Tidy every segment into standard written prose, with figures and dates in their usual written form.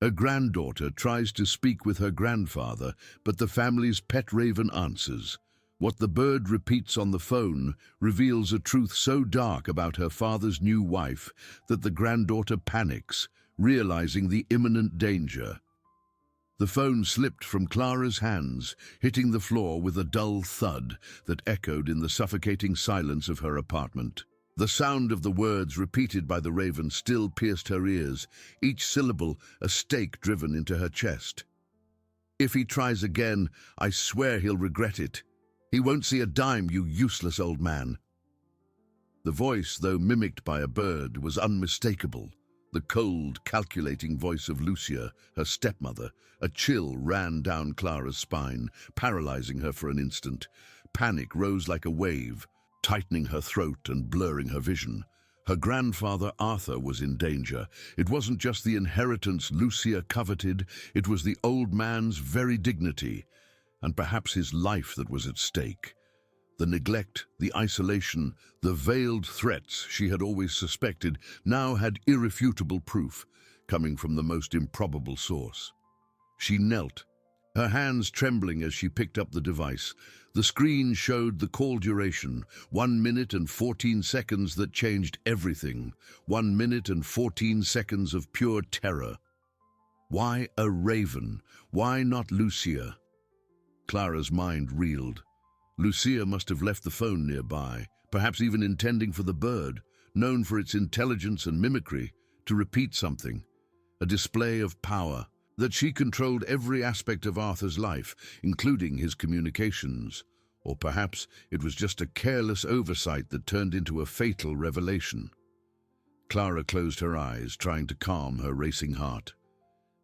A granddaughter tries to speak with her grandfather, but the family's pet raven answers. What the bird repeats on the phone reveals a truth so dark about her father's new wife that the granddaughter panics, realizing the imminent danger. The phone slipped from Clara's hands, hitting the floor with a dull thud that echoed in the suffocating silence of her apartment. The sound of the words repeated by the raven still pierced her ears, each syllable a stake driven into her chest. "If he tries again, I swear he'll regret it. He won't see a dime, you useless old man." The voice, though mimicked by a bird, was unmistakable. The cold, calculating voice of Lucia, her stepmother. A chill ran down Clara's spine, paralyzing her for an instant. Panic rose like a wave, tightening her throat and blurring her vision. Her grandfather Arthur was in danger. It wasn't just the inheritance Lucia coveted, it was the old man's very dignity, and perhaps his life that was at stake. The neglect, the isolation, the veiled threats she had always suspected now had irrefutable proof, coming from the most improbable source. She knelt, her hands trembling as she picked up the device. The screen showed the call duration, 1 minute and 14 seconds that changed everything. 1 minute and 14 seconds of pure terror. Why a raven? Why not Lucia? Clara's mind reeled. Lucia must have left the phone nearby, perhaps even intending for the bird, known for its intelligence and mimicry, to repeat something. A display of power, that she controlled every aspect of Arthur's life, including his communications. Or perhaps it was just a careless oversight that turned into a fatal revelation. Clara closed her eyes, trying to calm her racing heart.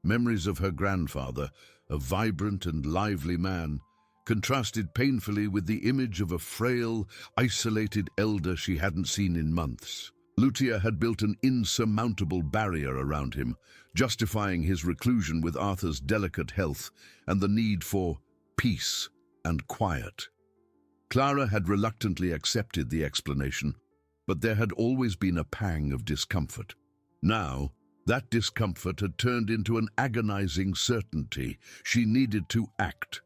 Memories of her grandfather, a vibrant and lively man, contrasted painfully with the image of a frail, isolated elder she hadn't seen in months. Lucia had built an insurmountable barrier around him, justifying his reclusion with Arthur's delicate health and the need for peace and quiet. Clara had reluctantly accepted the explanation, but there had always been a pang of discomfort. Now, that discomfort had turned into an agonizing certainty. She needed to act.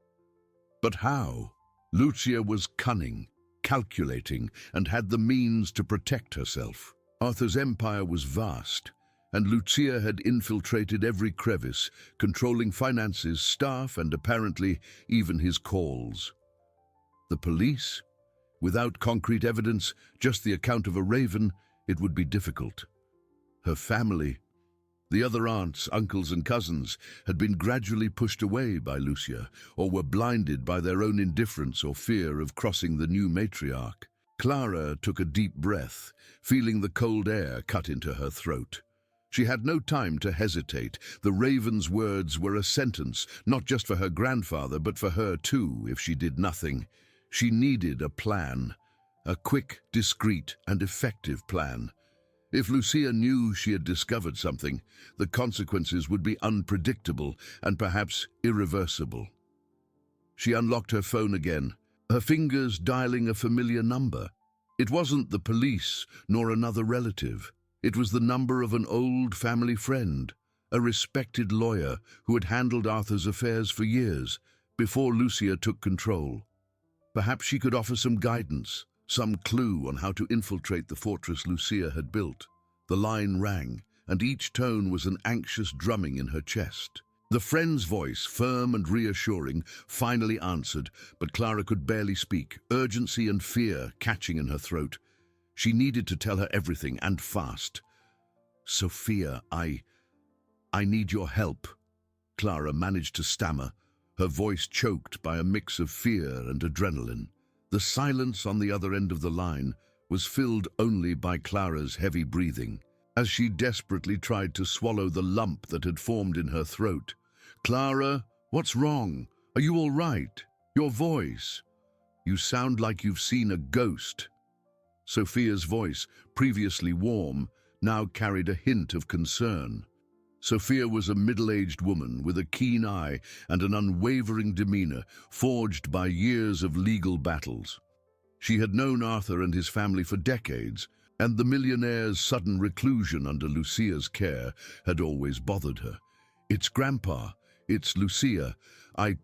But how? Lucia was cunning, calculating, and had the means to protect herself. Arthur's empire was vast, and Lucia had infiltrated every crevice, controlling finances, staff, and apparently even his calls. The police? Without concrete evidence, just the account of a raven, it would be difficult. Her family, the other aunts, uncles, and cousins, had been gradually pushed away by Lucia, or were blinded by their own indifference or fear of crossing the new matriarch. Clara took a deep breath, feeling the cold air cut into her throat. She had no time to hesitate. The raven's words were a sentence, not just for her grandfather, but for her too, if she did nothing. She needed a plan, a quick, discreet, and effective plan. If Lucia knew she had discovered something, the consequences would be unpredictable and perhaps irreversible. She unlocked her phone again, her fingers dialing a familiar number. It wasn't the police nor another relative. It was the number of an old family friend, a respected lawyer who had handled Arthur's affairs for years, before Lucia took control. Perhaps she could offer some guidance, some clue on how to infiltrate the fortress Lucia had built. The line rang, and each tone was an anxious drumming in her chest. The friend's voice, firm and reassuring, finally answered, but Clara could barely speak, urgency and fear catching in her throat. She needed to tell her everything, and fast. "Sophia, I need your help," Clara managed to stammer, her voice choked by a mix of fear and adrenaline. The silence on the other end of the line was filled only by Clara's heavy breathing, as she desperately tried to swallow the lump that had formed in her throat. "Clara, what's wrong? Are you all right? Your voice. You sound like you've seen a ghost." Sophia's voice, previously warm, now carried a hint of concern. Sophia was a middle-aged woman with a keen eye and an unwavering demeanor forged by years of legal battles. She had known Arthur and his family for decades, and the millionaire's sudden reclusion under Lucia's care had always bothered her. "It's Grandpa. It's Lucia. I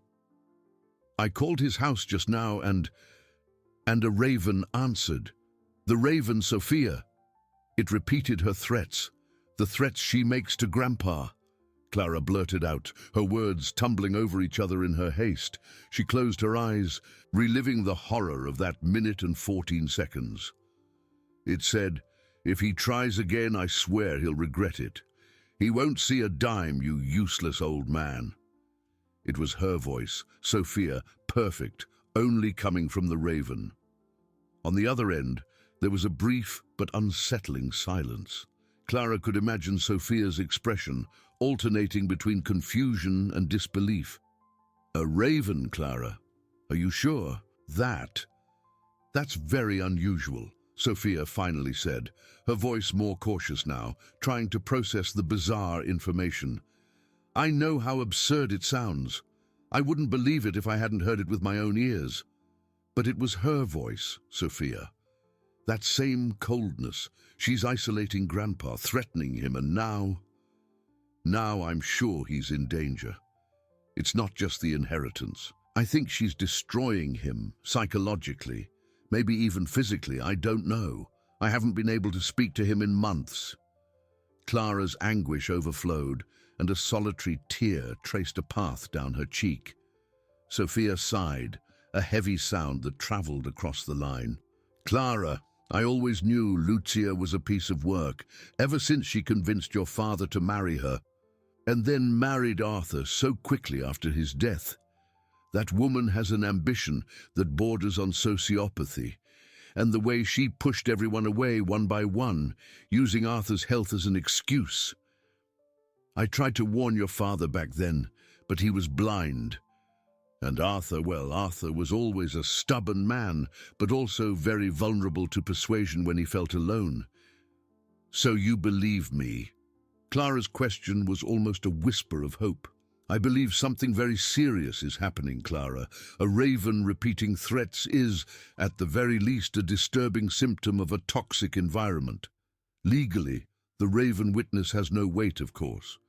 called his house just now and a raven answered. The raven Sophia. It repeated her threats, the threats she makes to Grandpa." Clara blurted out, her words tumbling over each other in her haste. She closed her eyes, reliving the horror of that minute and 14 seconds. It said, "If he tries again, I swear he'll regret it. He won't see a dime, you useless old man." It was her voice, Sophia, perfect, only coming from the raven. On the other end, there was a brief but unsettling silence. Clara could imagine Sophia's expression, alternating between confusion and disbelief. "A raven, Clara? Are you sure? That's very unusual," Sophia finally said, her voice more cautious now, trying to process the bizarre information. "I know how absurd it sounds. I wouldn't believe it if I hadn't heard it with my own ears. But it was her voice, Sophia. That same coldness. She's isolating Grandpa, threatening him, and now I'm sure he's in danger. It's not just the inheritance. I think she's destroying him, psychologically, maybe even physically, I don't know. I haven't been able to speak to him in months." Clara's anguish overflowed, and a solitary tear traced a path down her cheek. Sophia sighed, a heavy sound that traveled across the line. "Clara, I always knew Lucia was a piece of work, ever since she convinced your father to marry her, and then married Arthur so quickly after his death. That woman has an ambition that borders on sociopathy, and the way she pushed everyone away one by one, using Arthur's health as an excuse. I tried to warn your father back then, but he was blind. And Arthur was always a stubborn man, but also very vulnerable to persuasion when he felt alone. So you believe me?" Clara's question was almost a whisper of hope. "I believe something very serious is happening, Clara. A raven repeating threats is, at the very least, a disturbing symptom of a toxic environment. Legally, the raven witness has no weight, of course,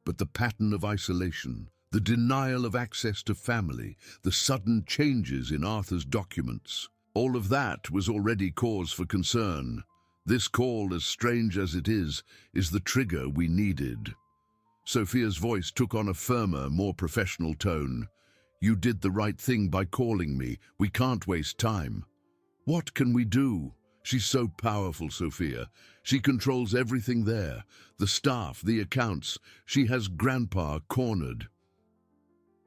but the pattern of isolation, the denial of access to family, the sudden changes in Arthur's documents, all of that was already cause for concern. This call, as strange as it is the trigger we needed." Sophia's voice took on a firmer, more professional tone. "You did the right thing by calling me. We can't waste time." "What can we do?" "She's so powerful, Sophia. She controls everything there. The staff, the accounts. She has Grandpa cornered."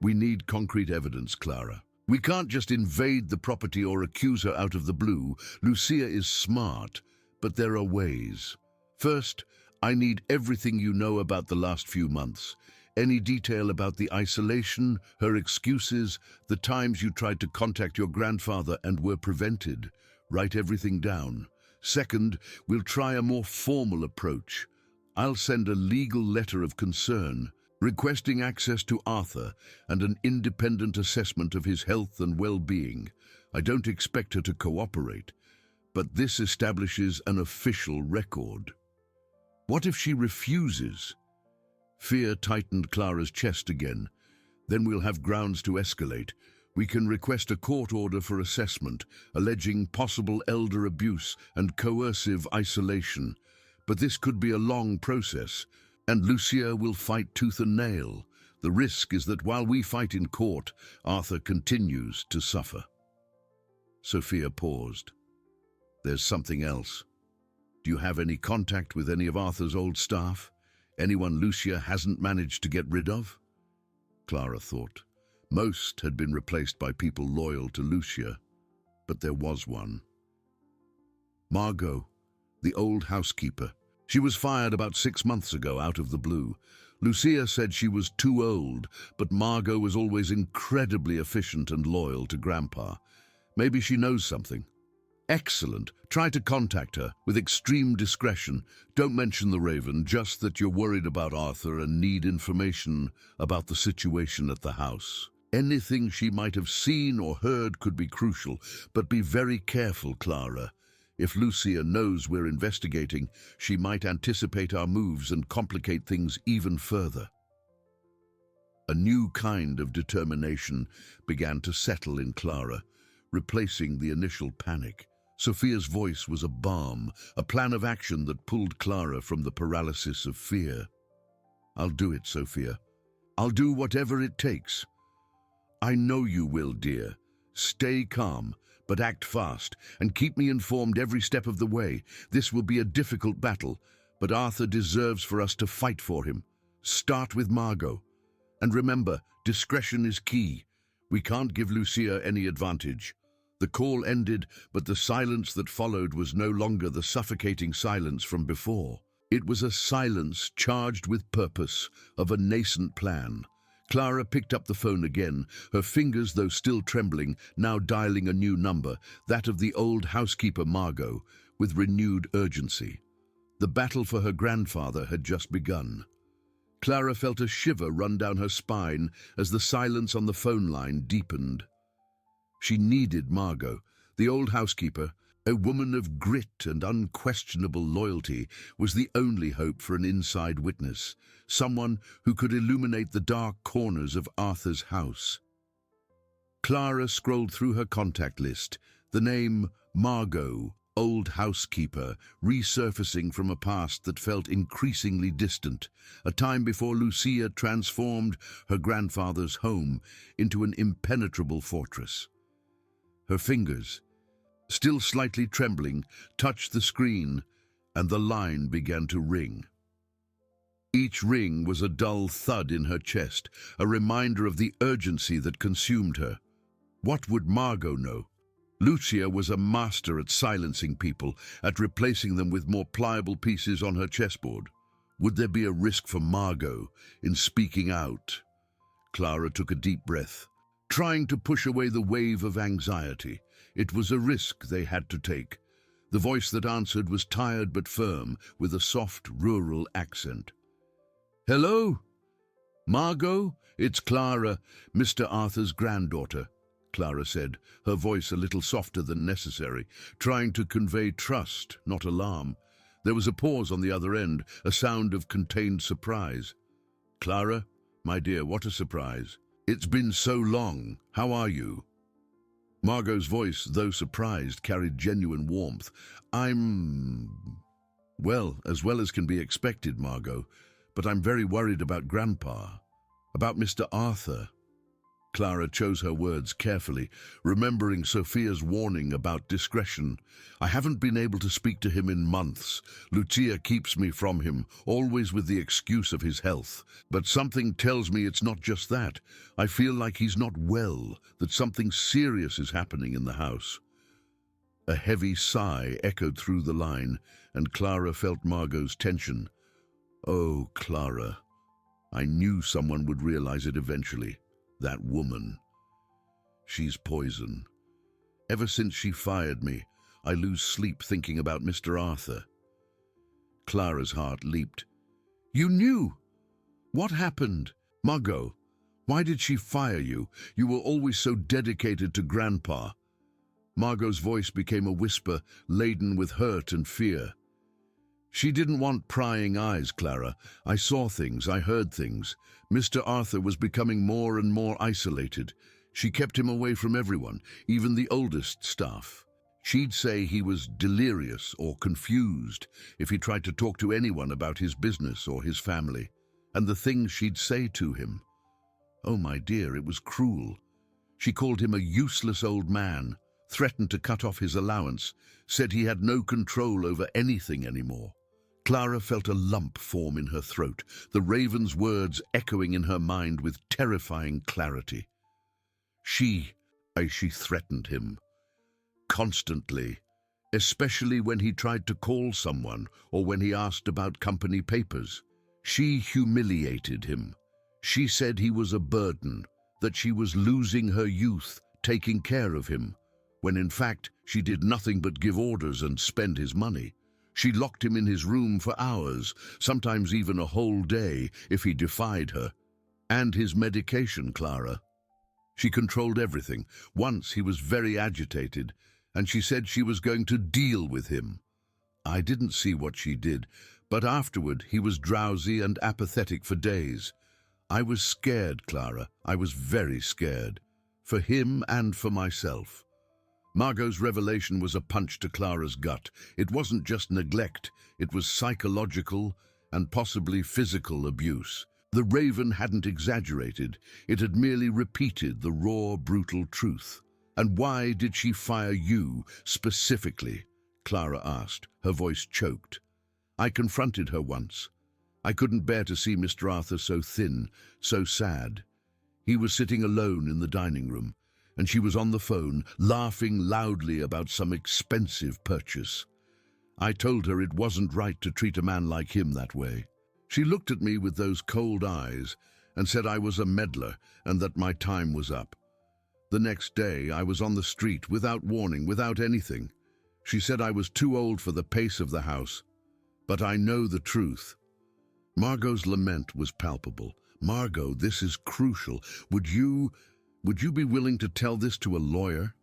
"We need concrete evidence, Clara. We can't just invade the property or accuse her out of the blue. Lucia is smart, but there are ways. First, I need everything you know about the last few months. Any detail about the isolation, her excuses, the times you tried to contact your grandfather and were prevented. Write everything down. Second, we'll try a more formal approach. I'll send a legal letter of concern, requesting access to Arthur and an independent assessment of his health and well-being. I don't expect her to cooperate, but this establishes an official record. What if she refuses? Fear tightened Clara's chest again. Then we'll have grounds to escalate. We can request a court order for assessment, alleging possible elder abuse and coercive isolation. But this could be a long process, and Lucia will fight tooth and nail. The risk is that while we fight in court, Arthur continues to suffer. Sophia paused. There's something else. Do you have any contact with any of Arthur's old staff? Anyone Lucia hasn't managed to get rid of? Clara thought. Most had been replaced by people loyal to Lucia, but there was one. Margot, the old housekeeper. She was fired about 6 months ago out of the blue. Lucia said she was too old, but Margot was always incredibly efficient and loyal to Grandpa. Maybe she knows something. Excellent. Try to contact her with extreme discretion. Don't mention the Raven, just that you're worried about Arthur and need information about the situation at the house. Anything she might have seen or heard could be crucial, but be very careful, Clara. If Lucia knows we're investigating, she might anticipate our moves and complicate things even further. A new kind of determination began to settle in Clara, replacing the initial panic. Sophia's voice was a balm, a plan of action that pulled Clara from the paralysis of fear. "I'll do it, Sophia. I'll do whatever it takes." "I know you will, dear. Stay calm, but act fast, and keep me informed every step of the way. This will be a difficult battle, but Arthur deserves for us to fight for him. Start with Margot. And remember, discretion is key. We can't give Lucia any advantage." The call ended, but the silence that followed was no longer the suffocating silence from before. It was a silence charged with purpose, of a nascent plan. Clara picked up the phone again, her fingers, though still trembling, now dialing a new number, that of the old housekeeper Margot, with renewed urgency. The battle for her grandfather had just begun. Clara felt a shiver run down her spine as the silence on the phone line deepened. She needed Margot. The old housekeeper, a woman of grit and unquestionable loyalty, was the only hope for an inside witness, someone who could illuminate the dark corners of Arthur's house. Clara scrolled through her contact list, the name Margot, old housekeeper, resurfacing from a past that felt increasingly distant, a time before Lucia transformed her grandfather's home into an impenetrable fortress. Her fingers, still slightly trembling, touched the screen, and the line began to ring. Each ring was a dull thud in her chest, a reminder of the urgency that consumed her. What would Margot know? Lucia was a master at silencing people, at replacing them with more pliable pieces on her chessboard. Would there be a risk for Margot in speaking out? Clara took a deep breath, trying to push away the wave of anxiety. It was a risk they had to take. The voice that answered was tired but firm, with a soft rural accent. "Hello? Margot? It's Clara, Mr. Arthur's granddaughter," Clara said, her voice a little softer than necessary, trying to convey trust, not alarm. There was a pause on the other end, a sound of contained surprise. "Clara, my dear, what a surprise. It's been so long. How are you?" Margot's voice, though surprised, carried genuine warmth. "I'm well as can be expected, Margot, but I'm very worried about Grandpa, about Mr. Arthur." Clara chose her words carefully, remembering Sophia's warning about discretion. "I haven't been able to speak to him in months. Lucia keeps me from him, always with the excuse of his health. But something tells me it's not just that. I feel like he's not well, that something serious is happening in the house." A heavy sigh echoed through the line, and Clara felt Margot's tension. "Oh, Clara, I knew someone would realize it eventually. That woman. She's poison. Ever since she fired me, I lose sleep thinking about Mr. Arthur." Clara's heart leaped. "You knew? What happened? Margot, why did she fire you? You were always so dedicated to Grandpa." Margot's voice became a whisper, laden with hurt and fear. "She didn't want prying eyes, Clara. I saw things, I heard things. Mr. Arthur was becoming more and more isolated. She kept him away from everyone, even the oldest staff. She'd say he was delirious or confused if he tried to talk to anyone about his business or his family. And the things she'd say to him. Oh, my dear, it was cruel. She called him a useless old man, threatened to cut off his allowance, said he had no control over anything anymore." Clara felt a lump form in her throat, the raven's words echoing in her mind with terrifying clarity. She threatened him. Constantly, especially when he tried to call someone or when he asked about company papers. She humiliated him. She said he was a burden, that she was losing her youth, taking care of him, when in fact she did nothing but give orders and spend his money. She locked him in his room for hours, sometimes even a whole day, if he defied her. And his medication, Clara. She controlled everything. Once he was very agitated, and she said she was going to deal with him. I didn't see what she did, but afterward he was drowsy and apathetic for days. I was scared, Clara. I was very scared. For him and for myself. Margot's revelation was a punch to Clara's gut. It wasn't just neglect, it was psychological and possibly physical abuse. The Raven hadn't exaggerated, it had merely repeated the raw, brutal truth. And why did she fire you, specifically? Clara asked, her voice choked. I confronted her once. I couldn't bear to see Mr. Arthur so thin, so sad. He was sitting alone in the dining room, and she was on the phone, laughing loudly about some expensive purchase. I told her it wasn't right to treat a man like him that way. She looked at me with those cold eyes and said I was a meddler and that my time was up. The next day, I was on the street without warning, without anything. She said I was too old for the pace of the house. But I know the truth. Margot's lament was palpable. Margot, this is crucial. Would you be willing to tell this to a lawyer?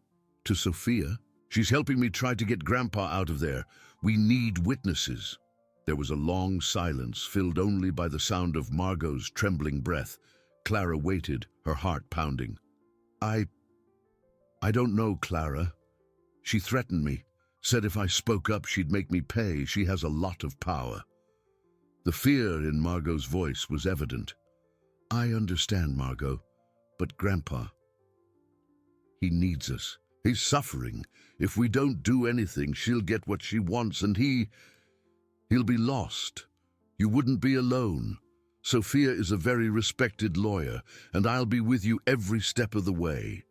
To Sophia? She's helping me try to get Grandpa out of there. We need witnesses. There was a long silence, filled only by the sound of Margot's trembling breath. Clara waited, her heart pounding. I don't know, Clara. She threatened me, said if I spoke up she'd make me pay. She has a lot of power. The fear in Margot's voice was evident. I understand, Margot, but Grandpa, he needs us. He's suffering. If we don't do anything, she'll get what she wants and he'll be lost. You wouldn't be alone. Sophia is a very respected lawyer, and I'll be with you every step of the way.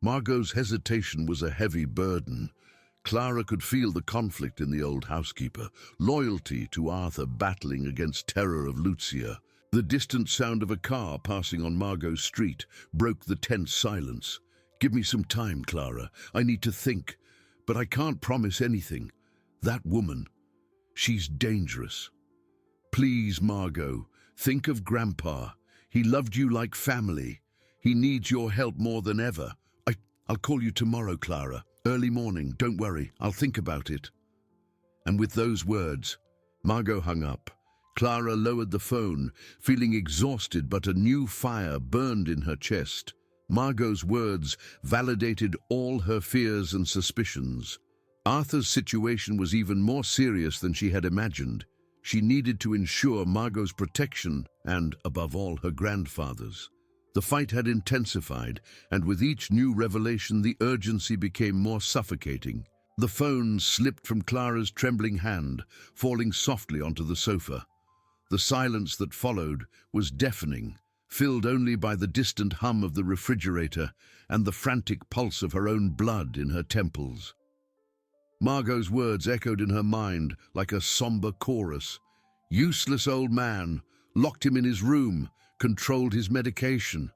Margot's hesitation was a heavy burden. Clara could feel the conflict in the old housekeeper, loyalty to Arthur battling against terror of Lucia. The distant sound of a car passing on Margot's street broke the tense silence. Give me some time, Clara. I need to think, but I can't promise anything. That woman, she's dangerous. Please, Margot, think of Grandpa. He loved you like family. He needs your help more than ever. I'll call you tomorrow, Clara. Early morning, don't worry, I'll think about it. And with those words, Margot hung up. Clara lowered the phone, feeling exhausted, but a new fire burned in her chest. Margot's words validated all her fears and suspicions. Arthur's situation was even more serious than she had imagined. She needed to ensure Margot's protection and, above all, her grandfather's. The fight had intensified, and with each new revelation the urgency became more suffocating. The phone slipped from Clara's trembling hand, falling softly onto the sofa. The silence that followed was deafening, filled only by the distant hum of the refrigerator and the frantic pulse of her own blood in her temples. Margot's words echoed in her mind like a somber chorus. Useless old man, locked him in his room, controlled his medication.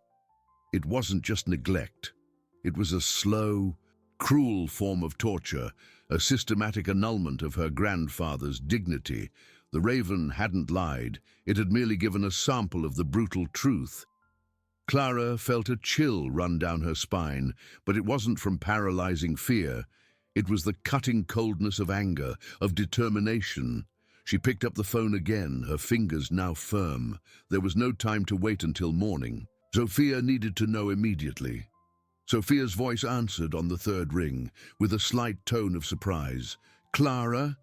It wasn't just neglect. It was a slow, cruel form of torture, a systematic annulment of her grandfather's dignity. The Raven hadn't lied. It had merely given a sample of the brutal truth. Clara felt a chill run down her spine, but it wasn't from paralyzing fear. It was the cutting coldness of anger, of determination. She picked up the phone again, her fingers now firm. There was no time to wait until morning. Sophia needed to know immediately. Sophia's voice answered on the third ring, with a slight tone of surprise. Clara,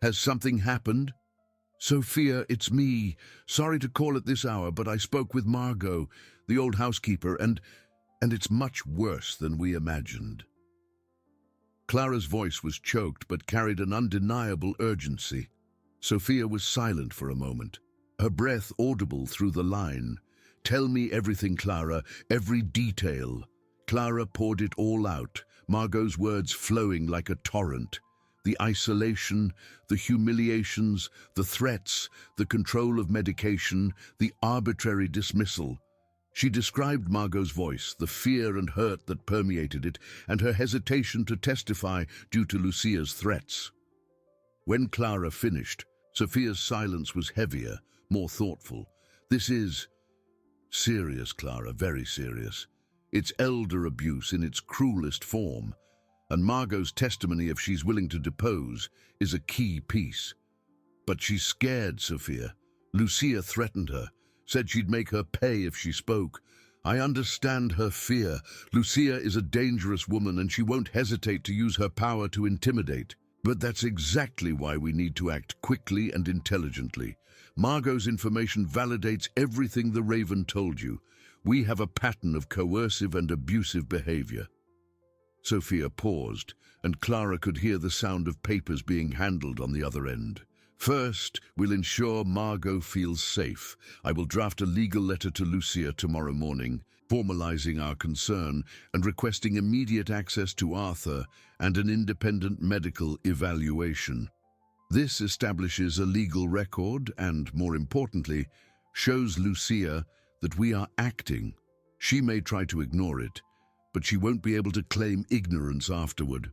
has something happened? Sophia, it's me. Sorry to call at this hour, but I spoke with Margot, the old housekeeper, and it's much worse than we imagined. Clara's voice was choked, but carried an undeniable urgency. Sophia was silent for a moment, her breath audible through the line. Tell me everything, Clara, every detail. Clara poured it all out, Margot's words flowing like a torrent. The isolation, the humiliations, the threats, the control of medication, the arbitrary dismissal. She described Margot's voice, the fear and hurt that permeated it, and her hesitation to testify due to Lucia's threats. When Clara finished, Sophia's silence was heavier, more thoughtful. This is serious, Clara, very serious. It's elder abuse in its cruelest form, and Margot's testimony, if she's willing to depose, is a key piece. But she's scared, Sophia. Lucia threatened her. said she'd make her pay if she spoke. I understand her fear. Lucia is a dangerous woman and she won't hesitate to use her power to intimidate. But that's exactly why we need to act quickly and intelligently. Margot's information validates everything the Raven told you. We have a pattern of coercive and abusive behavior. Sophia paused, and Clara could hear the sound of papers being handled on the other end. First, we'll ensure Margot feels safe. I will draft a legal letter to Lucia tomorrow morning, formalizing our concern and requesting immediate access to Arthur and an independent medical evaluation. This establishes a legal record and, more importantly, shows Lucia that we are acting. She may try to ignore it, but she won't be able to claim ignorance afterward.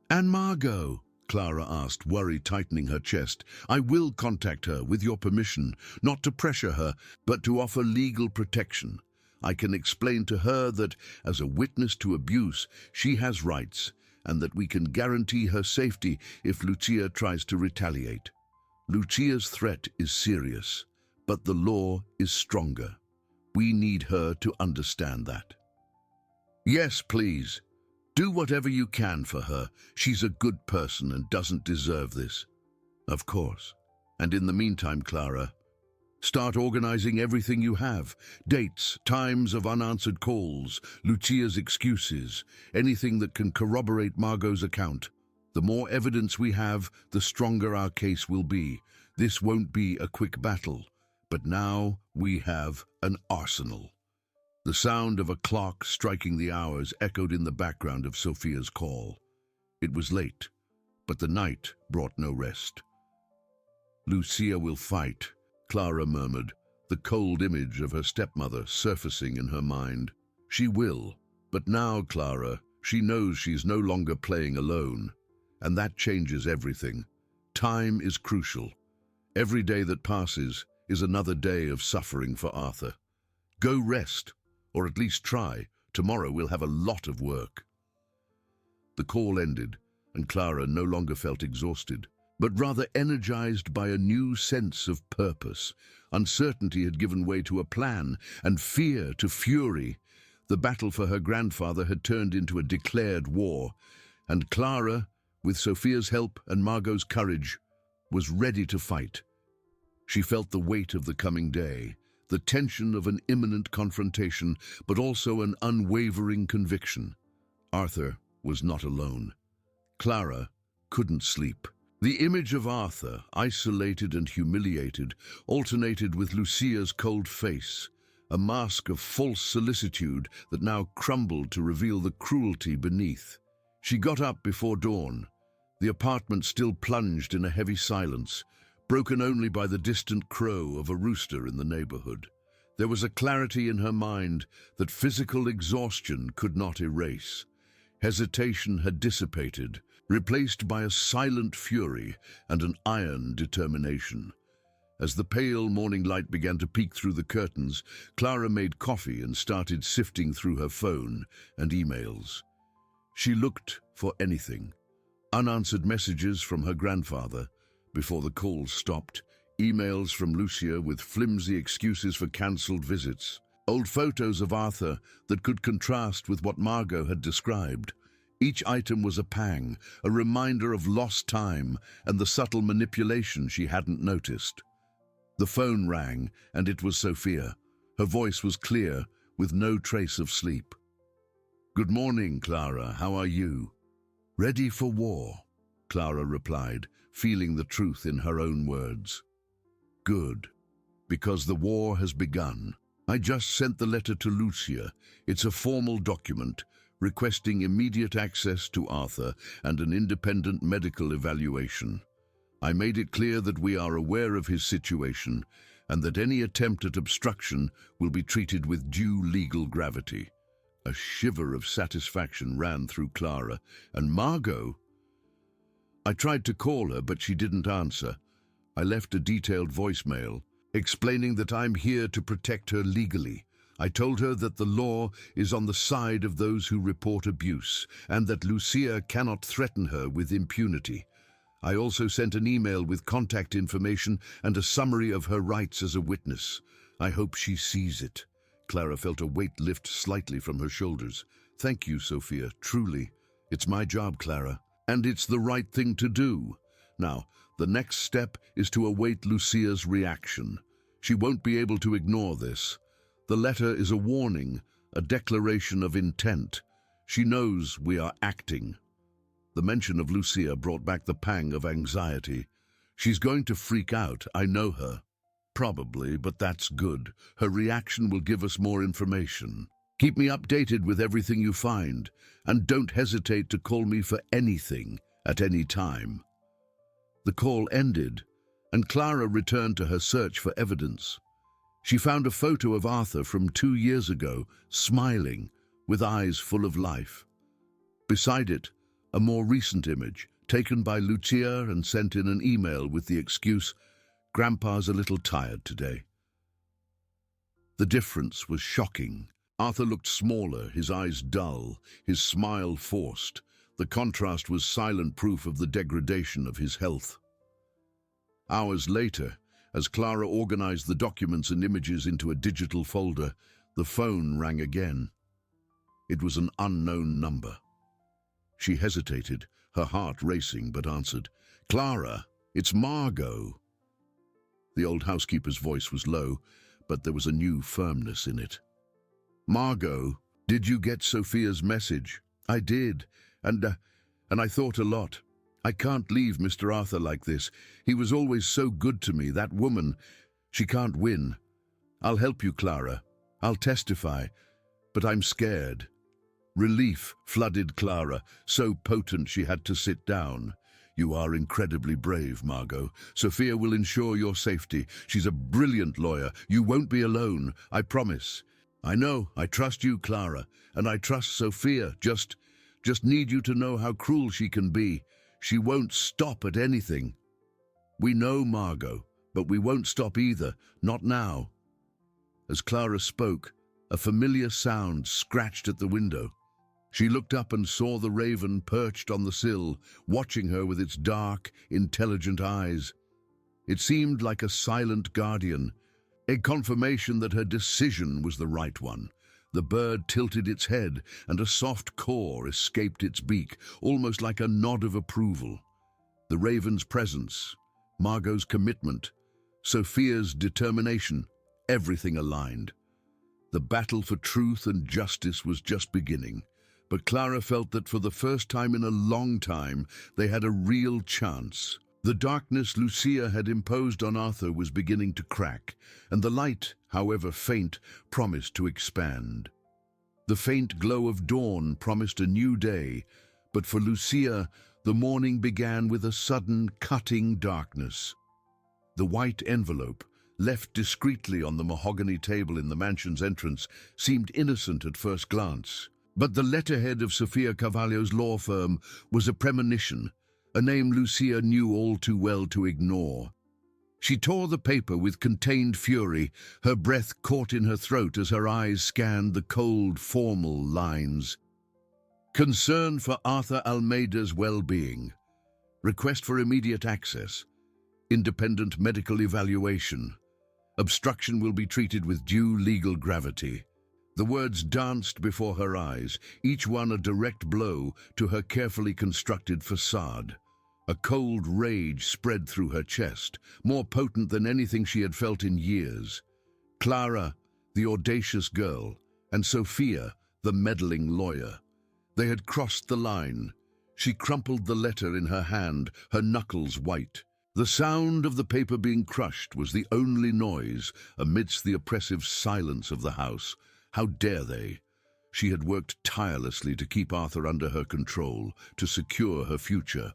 And Margot? Clara asked, worry tightening her chest. I will contact her with your permission, not to pressure her, but to offer legal protection. I can explain to her that, as a witness to abuse, she has rights, and that we can guarantee her safety if Lucia tries to retaliate. Lucia's threat is serious, but the law is stronger. We need her to understand that. Yes, please. Do whatever you can for her. She's a good person and doesn't deserve this. Of course. And in the meantime, Clara, start organizing everything you have. Dates, times of unanswered calls, Lucia's excuses, anything that can corroborate Margot's account. The more evidence we have, the stronger our case will be. This won't be a quick battle, but now we have an arsenal. The sound of a clock striking the hours echoed in the background of Sophia's call. It was late, but the night brought no rest. Lucia will fight, Clara murmured, the cold image of her stepmother surfacing in her mind. She will, but now, Clara, she knows she's no longer playing alone, and that changes everything. Time is crucial. Every day that passes is another day of suffering for Arthur. Go rest. Or at least try. Tomorrow we'll have a lot of work. The call ended, and Clara no longer felt exhausted, but rather energized by a new sense of purpose. Uncertainty had given way to a plan, and fear to fury. The battle for her grandfather had turned into a declared war, and Clara, with Sophia's help and Margot's courage, was ready to fight. She felt the weight of the coming day, the tension of an imminent confrontation, but also an unwavering conviction. Arthur was not alone. Clara couldn't sleep. The image of Arthur, isolated and humiliated, alternated with Lucia's cold face, a mask of false solicitude that now crumbled to reveal the cruelty beneath. She got up before dawn, the apartment still plunged in a heavy silence, broken only by the distant crow of a rooster in the neighborhood. There was a clarity in her mind that physical exhaustion could not erase. Hesitation had dissipated, replaced by a silent fury and an iron determination. As the pale morning light began to peek through the curtains, Clara made coffee and started sifting through her phone and emails. She looked for anything. Unanswered messages from her grandfather, before the calls stopped, emails from Lucia with flimsy excuses for cancelled visits, old photos of Arthur that could contrast with what Margot had described. Each item was a pang, a reminder of lost time and the subtle manipulation she hadn't noticed. The phone rang, and it was Sophia. Her voice was clear, with no trace of sleep. "Good morning, Clara. How are you?" "Ready for war," Clara replied, feeling the truth in her own words. "Good, because the war has begun. I just sent the letter to Lucia. It's a formal document requesting immediate access to Arthur and an independent medical evaluation. I made it clear that we are aware of his situation and that any attempt at obstruction will be treated with due legal gravity." A shiver of satisfaction ran through Clara, and Margot... I tried to call her, but she didn't answer. I left a detailed voicemail, explaining that I'm here to protect her legally. I told her that the law is on the side of those who report abuse, and that Lucia cannot threaten her with impunity. I also sent an email with contact information and a summary of her rights as a witness. I hope she sees it. Clara felt a weight lift slightly from her shoulders. Thank you, Sophia, truly. It's my job, Clara, and it's the right thing to do. Now, the next step is to await Lucia's reaction. She won't be able to ignore this. The letter is a warning, a declaration of intent. She knows we are acting. The mention of Lucia brought back the pang of anxiety. She's going to freak out, I know her. Probably, but that's good. Her reaction will give us more information. Keep me updated with everything you find, and don't hesitate to call me for anything at any time. The call ended, and Clara returned to her search for evidence. She found a photo of Arthur from 2 years ago, smiling, with eyes full of life. Beside it, a more recent image, taken by Lucia and sent in an email with the excuse, "Grandpa's a little tired today." The difference was shocking. Arthur looked smaller, his eyes dull, his smile forced. The contrast was silent proof of the degradation of his health. Hours later, as Clara organized the documents and images into a digital folder, the phone rang again. It was an unknown number. She hesitated, her heart racing, but answered, "Clara, it's Margot." The old housekeeper's voice was low, but there was a new firmness in it. "Margot, did you get Sophia's message?" "I did, and I thought a lot. I can't leave Mr. Arthur like this. He was always so good to me, that woman. She can't win. I'll help you, Clara. I'll testify, but I'm scared." Relief flooded Clara, so potent she had to sit down. "You are incredibly brave, Margot. Sophia will ensure your safety. She's a brilliant lawyer. You won't be alone, I promise." "I know. I trust you, Clara, and I trust Sophia. Just need you to know how cruel she can be. She won't stop at anything." "We know, Margot, but we won't stop either. Not now." As Clara spoke, a familiar sound scratched at the window. She looked up and saw the raven perched on the sill, watching her with its dark, intelligent eyes. It seemed like a silent guardian, a confirmation that her decision was the right one. The bird tilted its head, and a soft caw escaped its beak, almost like a nod of approval. The raven's presence, Margot's commitment, Sophia's determination, everything aligned. The battle for truth and justice was just beginning, but Clara felt that for the first time in a long time, they had a real chance. The darkness Lucia had imposed on Arthur was beginning to crack, and the light, however faint, promised to expand. The faint glow of dawn promised a new day, but for Lucia, the morning began with a sudden, cutting darkness. The white envelope, left discreetly on the mahogany table in the mansion's entrance, seemed innocent at first glance. But the letterhead of Sophia Carvalho's law firm was a premonition, a name Lucia knew all too well to ignore. She tore the paper with contained fury, her breath caught in her throat as her eyes scanned the cold, formal lines. Concern for Arthur Almeida's well-being. Request for immediate access. Independent medical evaluation. Obstruction will be treated with due legal gravity. The words danced before her eyes, each one a direct blow to her carefully constructed facade. A cold rage spread through her chest, more potent than anything she had felt in years. Clara, the audacious girl, and Sophia, the meddling lawyer. They had crossed the line. She crumpled the letter in her hand, her knuckles white. The sound of the paper being crushed was the only noise amidst the oppressive silence of the house. How dare they? She had worked tirelessly to keep Arthur under her control, to secure her future.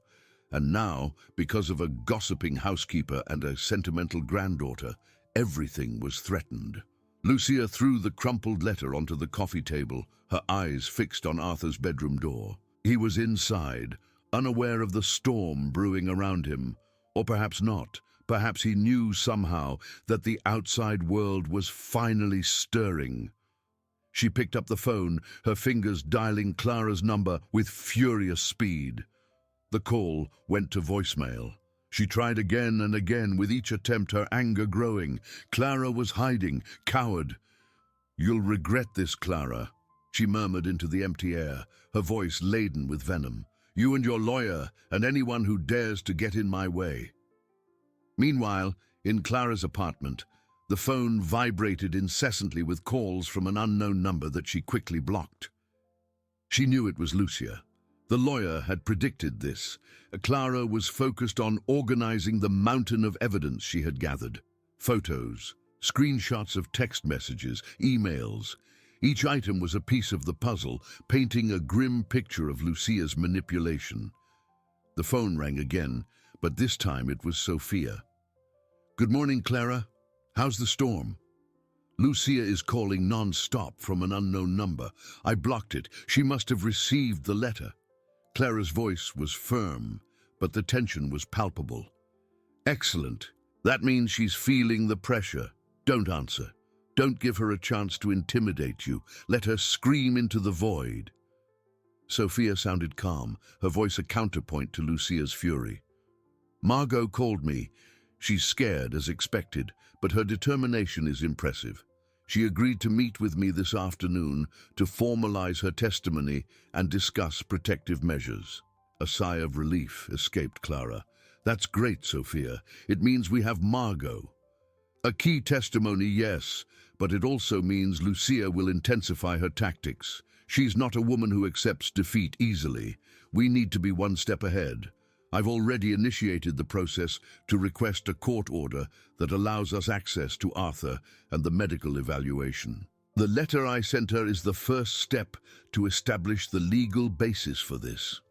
And now, because of a gossiping housekeeper and a sentimental granddaughter, everything was threatened. Lucia threw the crumpled letter onto the coffee table, her eyes fixed on Arthur's bedroom door. He was inside, unaware of the storm brewing around him. Or perhaps not. Perhaps he knew somehow that the outside world was finally stirring. She picked up the phone, her fingers dialing Clara's number with furious speed. The call went to voicemail. She tried again and again, with each attempt her anger growing. Clara was hiding, coward. "You'll regret this, Clara," she murmured into the empty air, her voice laden with venom. "You and your lawyer, and anyone who dares to get in my way." Meanwhile, in Clara's apartment, the phone vibrated incessantly with calls from an unknown number that she quickly blocked. She knew it was Lucia. The lawyer had predicted this. Clara was focused on organizing the mountain of evidence she had gathered. Photos, screenshots of text messages, emails. Each item was a piece of the puzzle, painting a grim picture of Lucia's manipulation. The phone rang again, but this time it was Sophia. "Good morning, Clara. How's the storm?" "Lucia is calling non-stop from an unknown number. I blocked it. She must have received the letter." Clara's voice was firm, but the tension was palpable. "Excellent. That means she's feeling the pressure. Don't answer. Don't give her a chance to intimidate you. Let her scream into the void." Sophia sounded calm, her voice a counterpoint to Lucia's fury. "Margot called me. She's scared, as expected, but her determination is impressive. She agreed to meet with me this afternoon to formalize her testimony and discuss protective measures." A sigh of relief escaped Clara. "That's great, Sophia. It means we have Margot." "A key testimony, yes, but it also means Lucia will intensify her tactics. She's not a woman who accepts defeat easily. We need to be one step ahead. I've already initiated the process to request a court order that allows us access to Arthur and the medical evaluation. The letter I sent her is the first step to establish the legal basis for this."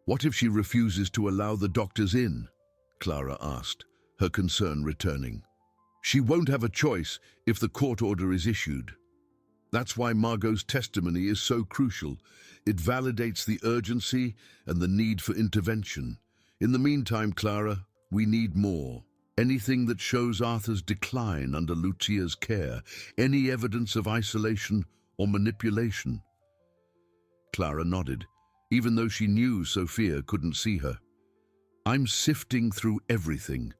"What if she refuses to allow the doctors in?" Clara asked, her concern returning. "She won't have a choice if the court order is issued. That's why Margot's testimony is so crucial. It validates the urgency and the need for intervention. In the meantime, Clara, we need more. Anything that shows Arthur's decline under Lucia's care, any evidence of isolation or manipulation." Clara nodded, even though she knew Sophia couldn't see her. "I'm sifting through everything.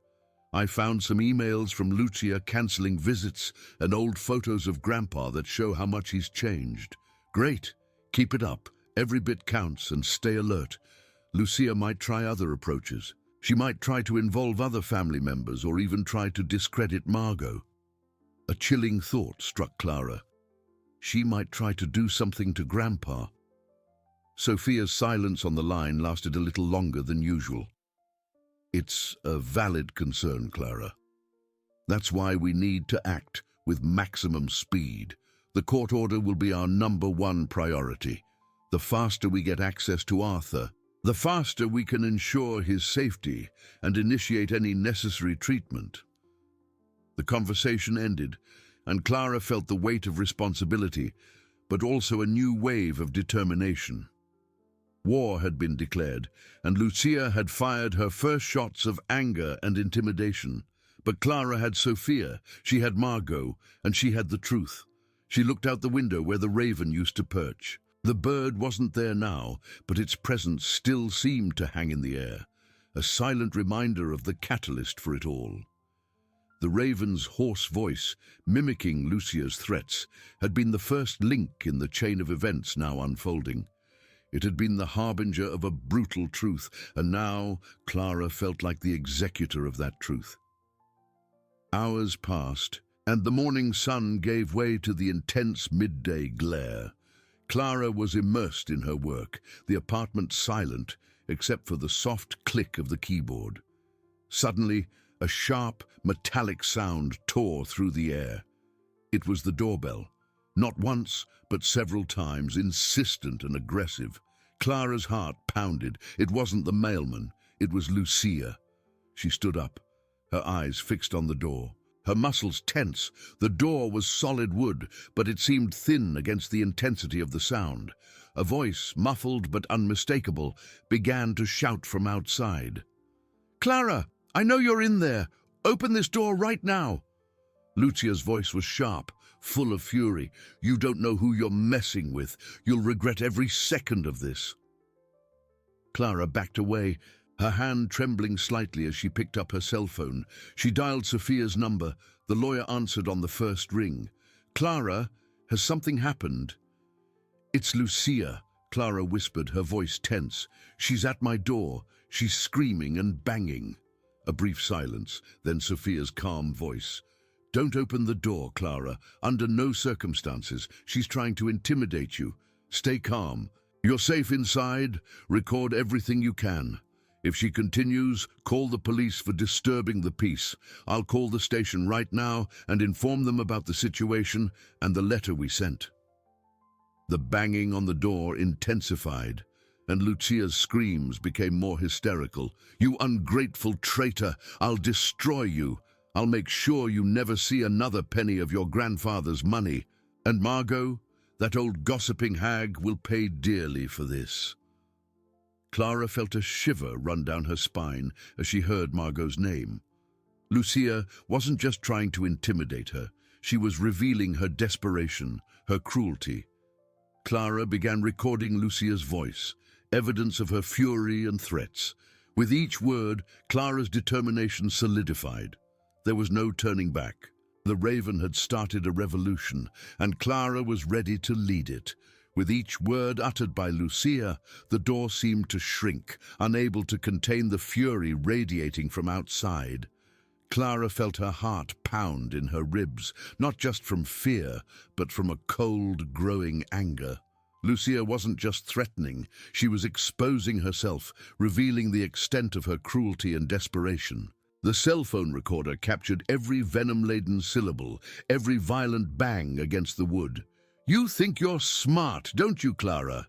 I found some emails from Lucia cancelling visits and old photos of Grandpa that show how much he's changed. Great. Keep it up. Every bit counts, and stay alert. Lucia might try other approaches. She might try to involve other family members or even try to discredit Margot." A chilling thought struck Clara. She might try to do something to Grandpa. Sophia's silence on the line lasted a little longer than usual. "It's a valid concern, Clara. That's why we need to act with maximum speed. The court order will be our #1 priority. The faster we get access to Arthur, the faster we can ensure his safety and initiate any necessary treatment." The conversation ended, and Clara felt the weight of responsibility, but also a new wave of determination. War had been declared, and Lucia had fired her first shots of anger and intimidation. But Clara had Sophia, she had Margot, and she had the truth. She looked out the window where the raven used to perch. The bird wasn't there now, but its presence still seemed to hang in the air, a silent reminder of the catalyst for it all. The raven's hoarse voice, mimicking Lucia's threats, had been the first link in the chain of events now unfolding. It had been the harbinger of a brutal truth, and now Clara felt like the executor of that truth. Hours passed, and the morning sun gave way to the intense midday glare. Clara was immersed in her work, the apartment silent, except for the soft click of the keyboard. Suddenly, a sharp, metallic sound tore through the air. It was the doorbell. Not once, but several times, insistent and aggressive. Clara's heart pounded. It wasn't the mailman. It was Lucia. She stood up, her eyes fixed on the door. Her muscles tense. The door was solid wood, but it seemed thin against the intensity of the sound. A voice, muffled but unmistakable, began to shout from outside. "Clara, I know you're in there. Open this door right now." Lucia's voice was sharp, full of fury. "You don't know who you're messing with. You'll regret every second of this." Clara backed away, her hand trembling slightly as she picked up her cell phone. She dialed Sophia's number. The lawyer answered on the first ring. "Clara, has something happened?" "It's Lucia," Clara whispered, her voice tense. "She's at my door. She's screaming and banging." A brief silence, then Sophia's calm voice. "Don't open the door, Clara. Under no circumstances. She's trying to intimidate you. Stay calm. You're safe inside. Record everything you can. If she continues, call the police for disturbing the peace. I'll call the station right now and inform them about the situation and the letter we sent." The banging on the door intensified, and Lucia's screams became more hysterical. "You ungrateful traitor! I'll destroy you! I'll make sure you never see another penny of your grandfather's money. And Margot, that old gossiping hag, will pay dearly for this." Clara felt a shiver run down her spine as she heard Margot's name. Lucia wasn't just trying to intimidate her. She was revealing her desperation, her cruelty. Clara began recording Lucia's voice, evidence of her fury and threats. With each word, Clara's determination solidified. There was no turning back. The Raven had started a revolution, and Clara was ready to lead it. With each word uttered by Lucia, the door seemed to shrink, unable to contain the fury radiating from outside. Clara felt her heart pound in her ribs, not just from fear, but from a cold, growing anger. Lucia wasn't just threatening, she was exposing herself, revealing the extent of her cruelty and desperation. The cell phone recorder captured every venom-laden syllable, every violent bang against the wood. "You think you're smart, don't you, Clara?"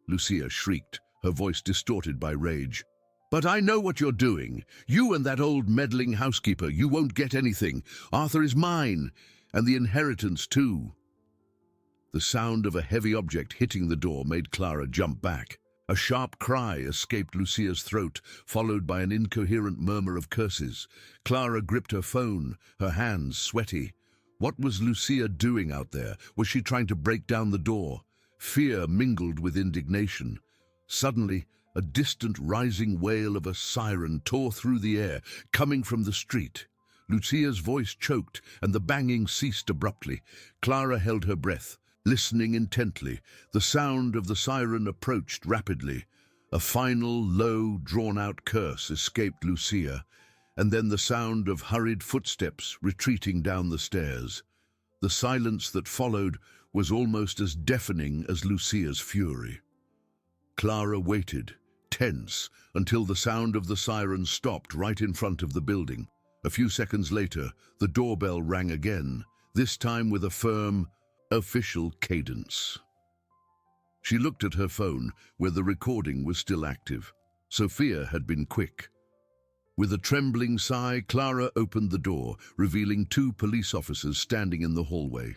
Lucia shrieked, her voice distorted by rage. "But I know what you're doing. You and that old meddling housekeeper, you won't get anything. Arthur is mine, and the inheritance too." The sound of a heavy object hitting the door made Clara jump back. A sharp cry escaped Lucia's throat, followed by an incoherent murmur of curses. Clara gripped her phone, her hands sweaty. What was Lucia doing out there? Was she trying to break down the door? Fear mingled with indignation. Suddenly, a distant rising wail of a siren tore through the air, coming from the street. Lucia's voice choked, and the banging ceased abruptly. Clara held her breath, listening intently. The sound of the siren approached rapidly. A final, low, drawn-out curse escaped Lucia, and then the sound of hurried footsteps retreating down the stairs. The silence that followed was almost as deafening as Lucia's fury. Clara waited, tense, until the sound of the siren stopped right in front of the building. A few seconds later, the doorbell rang again, this time with a firm, official cadence. She looked at her phone, where the recording was still active. Sophia had been quick. With a trembling sigh, Clara opened the door, revealing 2 police officers standing in the hallway.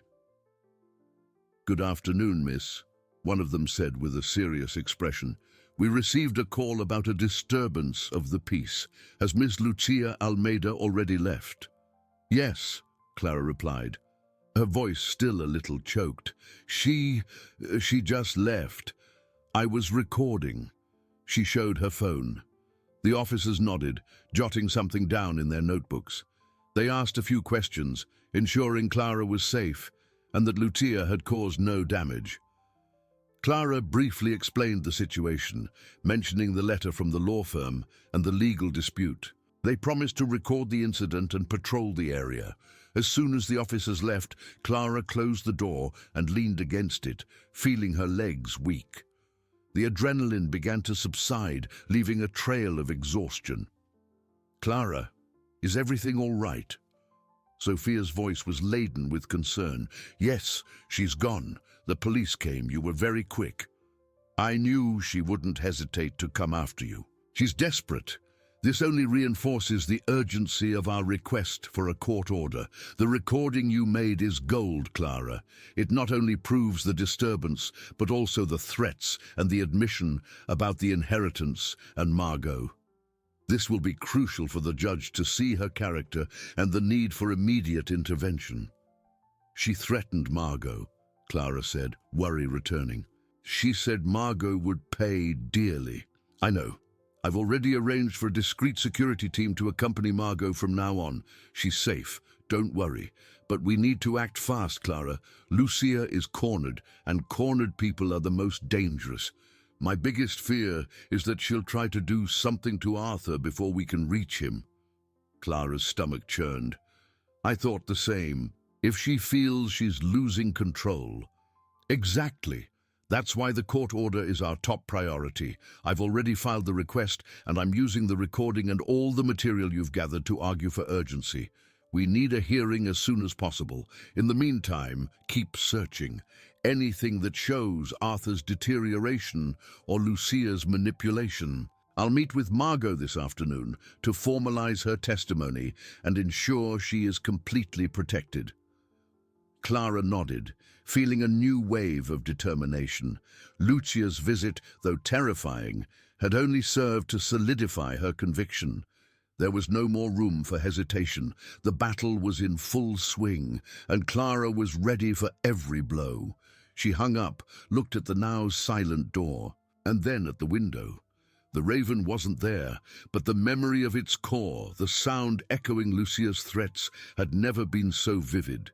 "Good afternoon, miss," one of them said with a serious expression. "We received a call about a disturbance of the peace. Has Miss Lucia Almeida already left?" "Yes," Clara replied, her voice still a little choked. She just left. I was recording." She showed her phone. The officers nodded, jotting something down in their notebooks. They asked a few questions, ensuring Clara was safe and that Lucia had caused no damage. Clara briefly explained the situation, mentioning the letter from the law firm and the legal dispute. They promised to record the incident and patrol the area. As soon as the officers left, Clara closed the door and leaned against it, feeling her legs weak. The adrenaline began to subside, leaving a trail of exhaustion. "Clara, is everything all right?" Sophia's voice was laden with concern. "Yes, she's gone. The police came. You were very quick. I knew she wouldn't hesitate to come after you. She's desperate. This only reinforces the urgency of our request for a court order. The recording you made is gold, Clara. It not only proves the disturbance, but also the threats and the admission about the inheritance and Margot. This will be crucial for the judge to see her character and the need for immediate intervention." "She threatened Margot," Clara said, worry returning. "She said Margot would pay dearly." "I know. I've already arranged for a discreet security team to accompany Margot from now on. She's safe, don't worry. But we need to act fast, Clara. Lucia is cornered, and cornered people are the most dangerous. My biggest fear is that she'll try to do something to Arthur before we can reach him. Clara's stomach churned. I thought the same. If she feels she's losing control. Exactly. That's why the court order is our top priority. I've already filed the request, and I'm using the recording and all the material you've gathered to argue for urgency. We need a hearing as soon as possible. In the meantime, keep searching. Anything that shows Arthur's deterioration or Lucia's manipulation. I'll meet with Margot this afternoon to formalize her testimony and ensure she is completely protected. Clara nodded, feeling a new wave of determination. Lucia's visit, though terrifying, had only served to solidify her conviction. There was no more room for hesitation. The battle was in full swing, and Clara was ready for every blow. She hung up, looked at the now silent door, and then at the window. The raven wasn't there, but the memory of its core, the sound echoing Lucia's threats, had never been so vivid.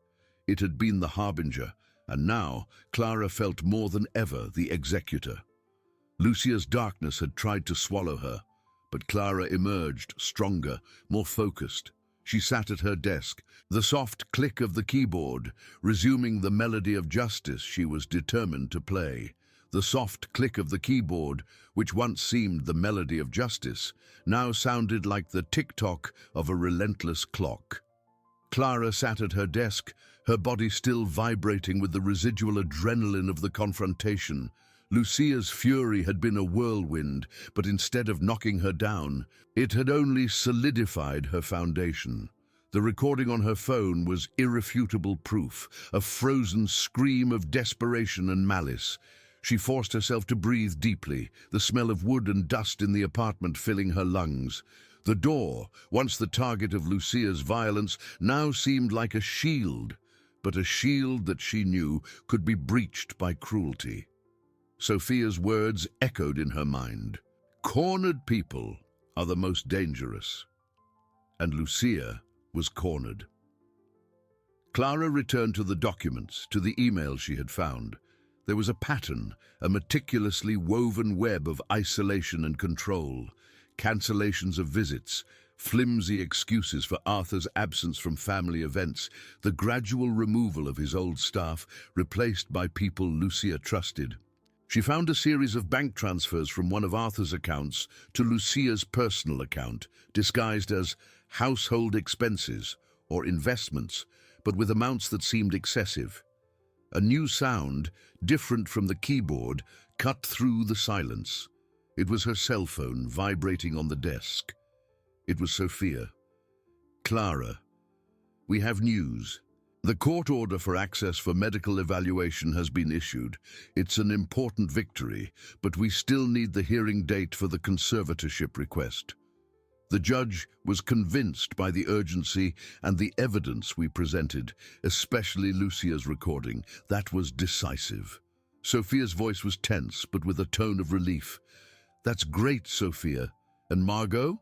It had been the harbinger, and now Clara felt more than ever the executor. Lucia's darkness had tried to swallow her, but Clara emerged stronger, more focused. She sat at her desk, the soft click of the keyboard, resuming the melody of justice she was determined to play. The soft click of the keyboard, which once seemed the melody of justice, now sounded like the tick-tock of a relentless clock. Clara sat at her desk, her body still vibrating with the residual adrenaline of the confrontation. Lucia's fury had been a whirlwind, but instead of knocking her down, it had only solidified her foundation. The recording on her phone was irrefutable proof, a frozen scream of desperation and malice. She forced herself to breathe deeply, the smell of wood and dust in the apartment filling her lungs. The door, once the target of Lucia's violence, now seemed like a shield, but a shield that she knew could be breached by cruelty. Sophia's words echoed in her mind. Cornered people are the most dangerous. And Lucia was cornered. Clara returned to the documents, to the email she had found. There was a pattern, a meticulously woven web of isolation and control. Cancellations of visits, flimsy excuses for Arthur's absence from family events, the gradual removal of his old staff, replaced by people Lucia trusted. She found a series of bank transfers from one of Arthur's accounts to Lucia's personal account, disguised as household expenses or investments, but with amounts that seemed excessive. A new sound, different from the keyboard, cut through the silence. It was her cell phone vibrating on the desk. It was Sophia. Clara, we have news. The court order for access for medical evaluation has been issued. It's an important victory, but we still need the hearing date for the conservatorship request. The judge was convinced by the urgency and the evidence we presented, especially Lucia's recording. That was decisive. Sophia's voice was tense, but with a tone of relief. That's great, Sophia. And Margot?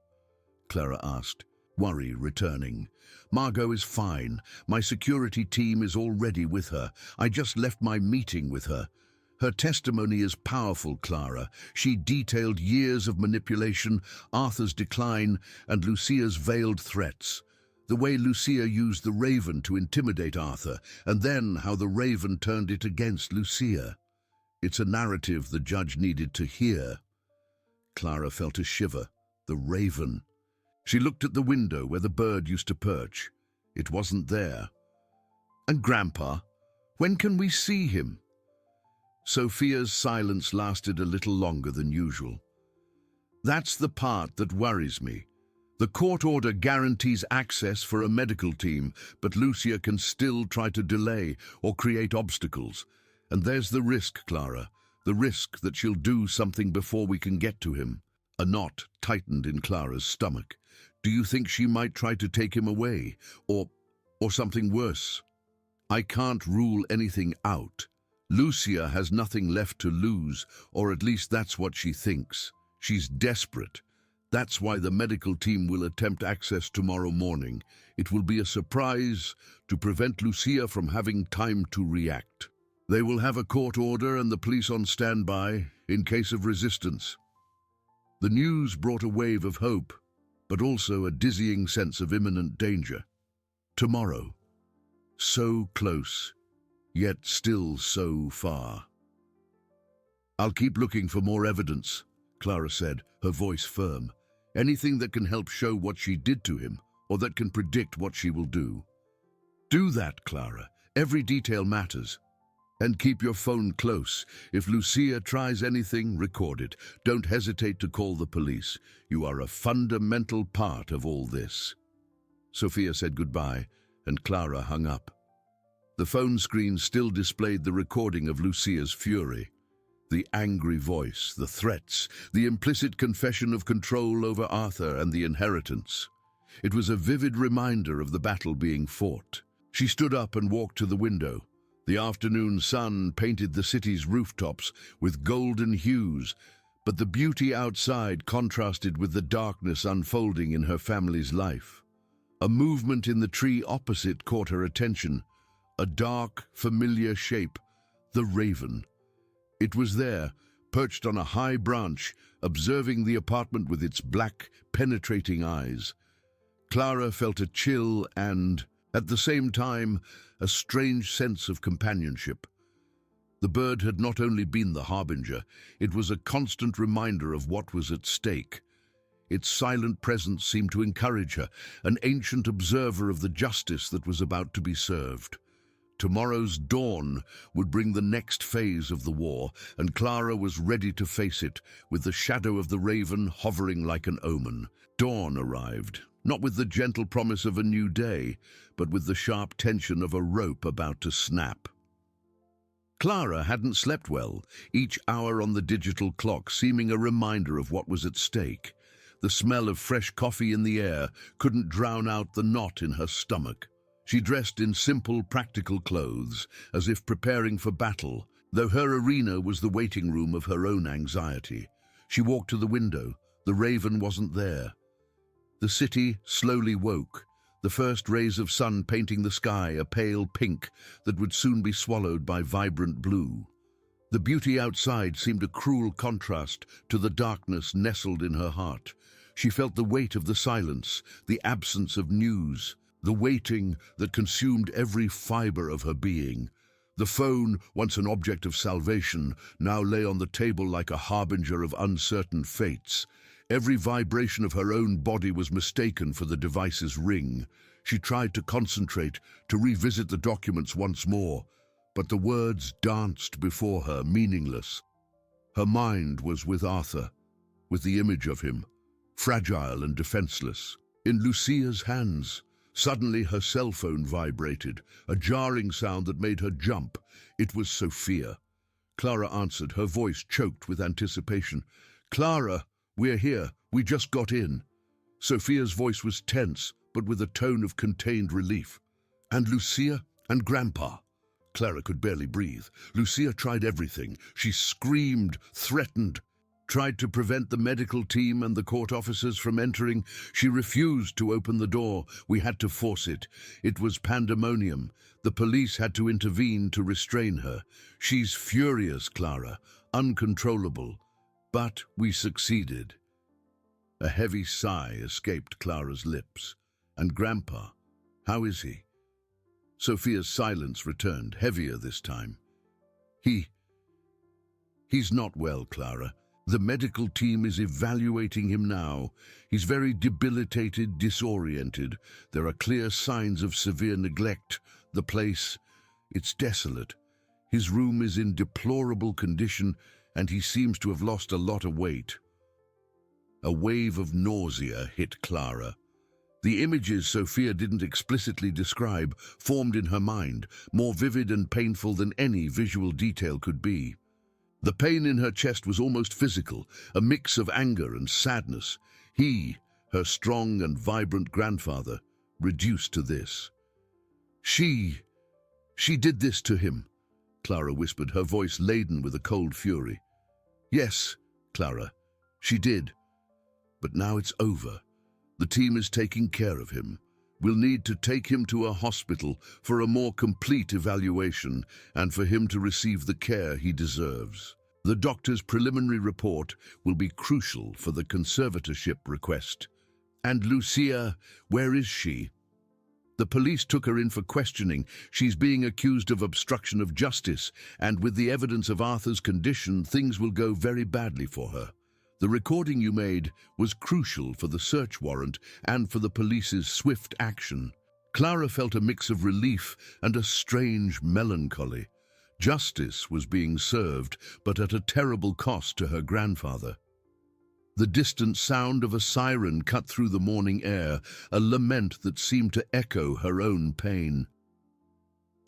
Clara asked, worry returning. Margot is fine. My security team is already with her. I just left my meeting with her. Her testimony is powerful, Clara. She detailed years of manipulation, Arthur's decline, and Lucia's veiled threats. The way Lucia used the raven to intimidate Arthur, and then how the raven turned it against Lucia. It's a narrative the judge needed to hear. Clara felt a shiver. The raven. She looked at the window where the bird used to perch. It wasn't there. And Grandpa? When can we see him? Sophia's silence lasted a little longer than usual. That's the part that worries me. The court order guarantees access for a medical team, but Lucia can still try to delay or create obstacles. And there's the risk, Clara, the risk that she'll do something before we can get to him. A knot tightened in Clara's stomach. Do you think she might try to take him away, or something worse? I can't rule anything out. Lucia has nothing left to lose, or at least that's what she thinks. She's desperate, That's why the medical team will attempt access tomorrow morning. It will be a surprise to prevent Lucia from having time to react. They will have a court order and the police on standby in case of resistance. The news brought a wave of hope, but also a dizzying sense of imminent danger. Tomorrow. So close, yet still so far. "I'll keep looking for more evidence," Clara said, her voice firm. "Anything that can help show what she did to him, or that can predict what she will do." "Do that, Clara. Every detail matters. And keep your phone close. If Lucia tries anything, record it. Don't hesitate to call the police. You are a fundamental part of all this." Sophia said goodbye, and Clara hung up. The phone screen still displayed the recording of Lucia's fury. The angry voice, the threats, the implicit confession of control over Arthur and the inheritance. It was a vivid reminder of the battle being fought. She stood up and walked to the window. The afternoon sun painted the city's rooftops with golden hues, but the beauty outside contrasted with the darkness unfolding in her family's life. A movement in the tree opposite caught her attention. A dark, familiar shape, the raven. It was there, perched on a high branch, observing the apartment with its black, penetrating eyes. Clara felt a chill and, at the same time, a strange sense of companionship. The bird had not only been the harbinger, it was a constant reminder of what was at stake. Its silent presence seemed to encourage her, an ancient observer of the justice that was about to be served. Tomorrow's dawn would bring the next phase of the war, and Clara was ready to face it, with the shadow of the raven hovering like an omen. Dawn arrived, not with the gentle promise of a new day, but with the sharp tension of a rope about to snap. Clara hadn't slept well, each hour on the digital clock seeming a reminder of what was at stake. The smell of fresh coffee in the air couldn't drown out the knot in her stomach. She dressed in simple, practical clothes, as if preparing for battle, though her arena was the waiting room of her own anxiety. She walked to the window. The raven wasn't there. The city slowly woke, the first rays of sun painting the sky a pale pink that would soon be swallowed by vibrant blue. The beauty outside seemed a cruel contrast to the darkness nestled in her heart. She felt the weight of the silence, the absence of news, the waiting that consumed every fiber of her being. The phone, once an object of salvation, now lay on the table like a harbinger of uncertain fates. Every vibration of her own body was mistaken for the device's ring. She tried to concentrate, to revisit the documents once more, but the words danced before her, meaningless. Her mind was with Arthur, with the image of him, fragile and defenseless, in Lucia's hands. Suddenly her cell phone vibrated, a jarring sound that made her jump. It was Sophia. Clara answered, her voice choked with anticipation. "Clara, we're here. We just got in." Sophia's voice was tense, but with a tone of contained relief. "And Lucia and Grandpa?" Clara could barely breathe. Lucia tried everything. She screamed, threatened, tried to prevent the medical team and the court officers from entering. She refused to open the door. We had to force it. It was pandemonium. The police had to intervene to restrain her. She's furious, Clara, uncontrollable. But we succeeded. A heavy sigh escaped Clara's lips. "And Grandpa, how is he?" Sophia's silence returned, heavier this time. He's not well, Clara. The medical team is evaluating him now. He's very debilitated, disoriented. There are clear signs of severe neglect. The place, it's desolate. His room is in deplorable condition, and he seems to have lost a lot of weight. A wave of nausea hit Clara. The images Sophia didn't explicitly describe formed in her mind, more vivid and painful than any visual detail could be. The pain in her chest was almost physical, a mix of anger and sadness. He, her strong and vibrant grandfather, reduced to this. She did this to him," Clara whispered, her voice laden with a cold fury. "Yes, Clara, she did. But now it's over. The team is taking care of him. We'll need to take him to a hospital for a more complete evaluation and for him to receive the care he deserves. The doctor's preliminary report will be crucial for the conservatorship request. And Lucia, where is she? The police took her in for questioning. She's being accused of obstruction of justice, and with the evidence of Arthur's condition, things will go very badly for her. The recording you made was crucial for the search warrant and for the police's swift action. Clara felt a mix of relief and a strange melancholy. Justice was being served, but at a terrible cost to her grandfather. The distant sound of a siren cut through the morning air, a lament that seemed to echo her own pain.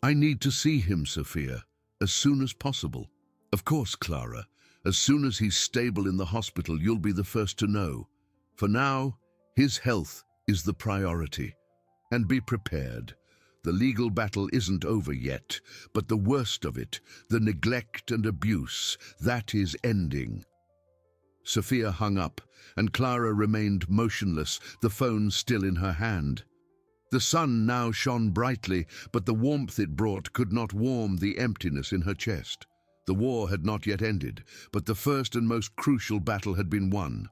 "I need to see him, Sophia, as soon as possible." "Of course, Clara. As soon as he's stable in the hospital, you'll be the first to know. For now, his health is the priority. And be prepared. The legal battle isn't over yet, but the worst of it, the neglect and abuse, that is ending." Sophia hung up, and Clara remained motionless, the phone still in her hand. The sun now shone brightly, but the warmth it brought could not warm the emptiness in her chest. The war had not yet ended, but the first and most crucial battle had been won.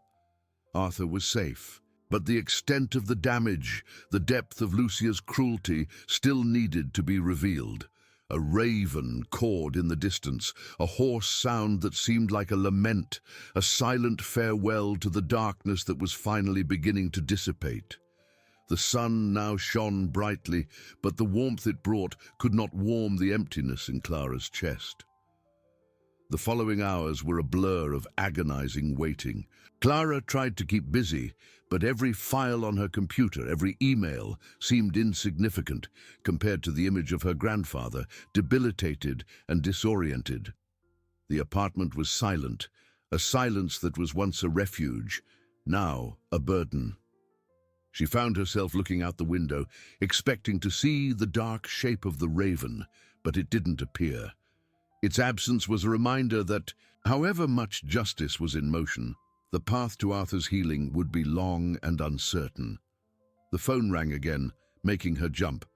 Arthur was safe, but the extent of the damage, the depth of Lucia's cruelty, still needed to be revealed. A raven cawed in the distance, a hoarse sound that seemed like a lament, a silent farewell to the darkness that was finally beginning to dissipate. The sun now shone brightly, but the warmth it brought could not warm the emptiness in Clara's chest. The following hours were a blur of agonizing waiting. Clara tried to keep busy, but every file on her computer, every email, seemed insignificant compared to the image of her grandfather, debilitated and disoriented. The apartment was silent, a silence that was once a refuge, now a burden. She found herself looking out the window, expecting to see the dark shape of the raven, but it didn't appear. Its absence was a reminder that, however much justice was in motion, the path to Arthur's healing would be long and uncertain. The phone rang again, making her jump.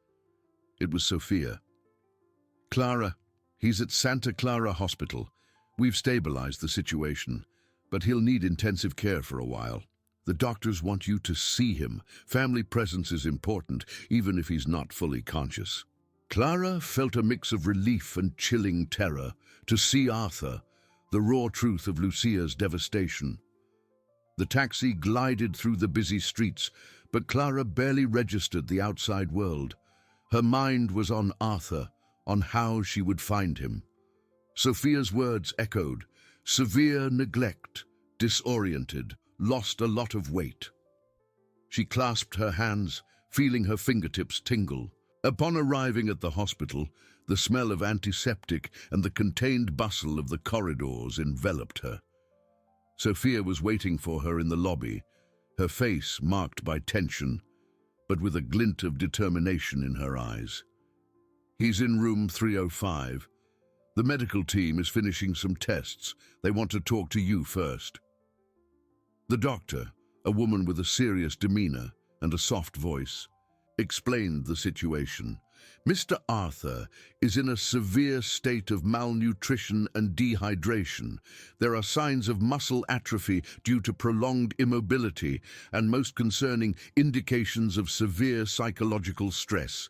It was Sophia. "Clara, he's at Santa Clara Hospital. We've stabilized the situation, but he'll need intensive care for a while. The doctors want you to see him. Family presence is important, even if he's not fully conscious." Clara felt a mix of relief and chilling terror to see Arthur, the raw truth of Lucia's devastation. The taxi glided through the busy streets, but Clara barely registered the outside world. Her mind was on Arthur, on how she would find him. Sophia's words echoed: severe neglect, disoriented, lost a lot of weight. She clasped her hands, feeling her fingertips tingle. Upon arriving at the hospital, the smell of antiseptic and the contained bustle of the corridors enveloped her. Sophia was waiting for her in the lobby, her face marked by tension, but with a glint of determination in her eyes. "He's in room 305. The medical team is finishing some tests. They want to talk to you first." The doctor, a woman with a serious demeanor and a soft voice, explained the situation. "Mr. Arthur is in a severe state of malnutrition and dehydration. There are signs of muscle atrophy due to prolonged immobility and, most concerning, indications of severe psychological stress.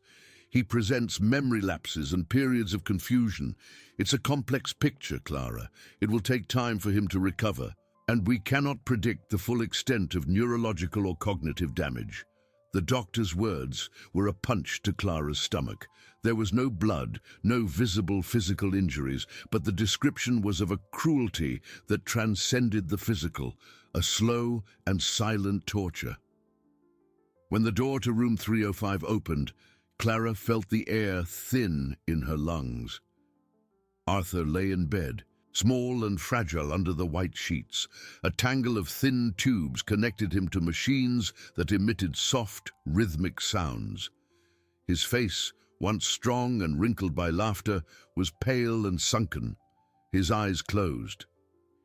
He presents memory lapses and periods of confusion. It's a complex picture, Clara. It will take time for him to recover, and we cannot predict the full extent of neurological or cognitive damage." The doctor's words were a punch to Clara's stomach. There was no blood, no visible physical injuries, but the description was of a cruelty that transcended the physical, a slow and silent torture. When the door to room 305 opened, Clara felt the air thin in her lungs. Arthur lay in bed, small and fragile under the white sheets. A tangle of thin tubes connected him to machines that emitted soft, rhythmic sounds. His face, once strong and wrinkled by laughter, was pale and sunken, his eyes closed.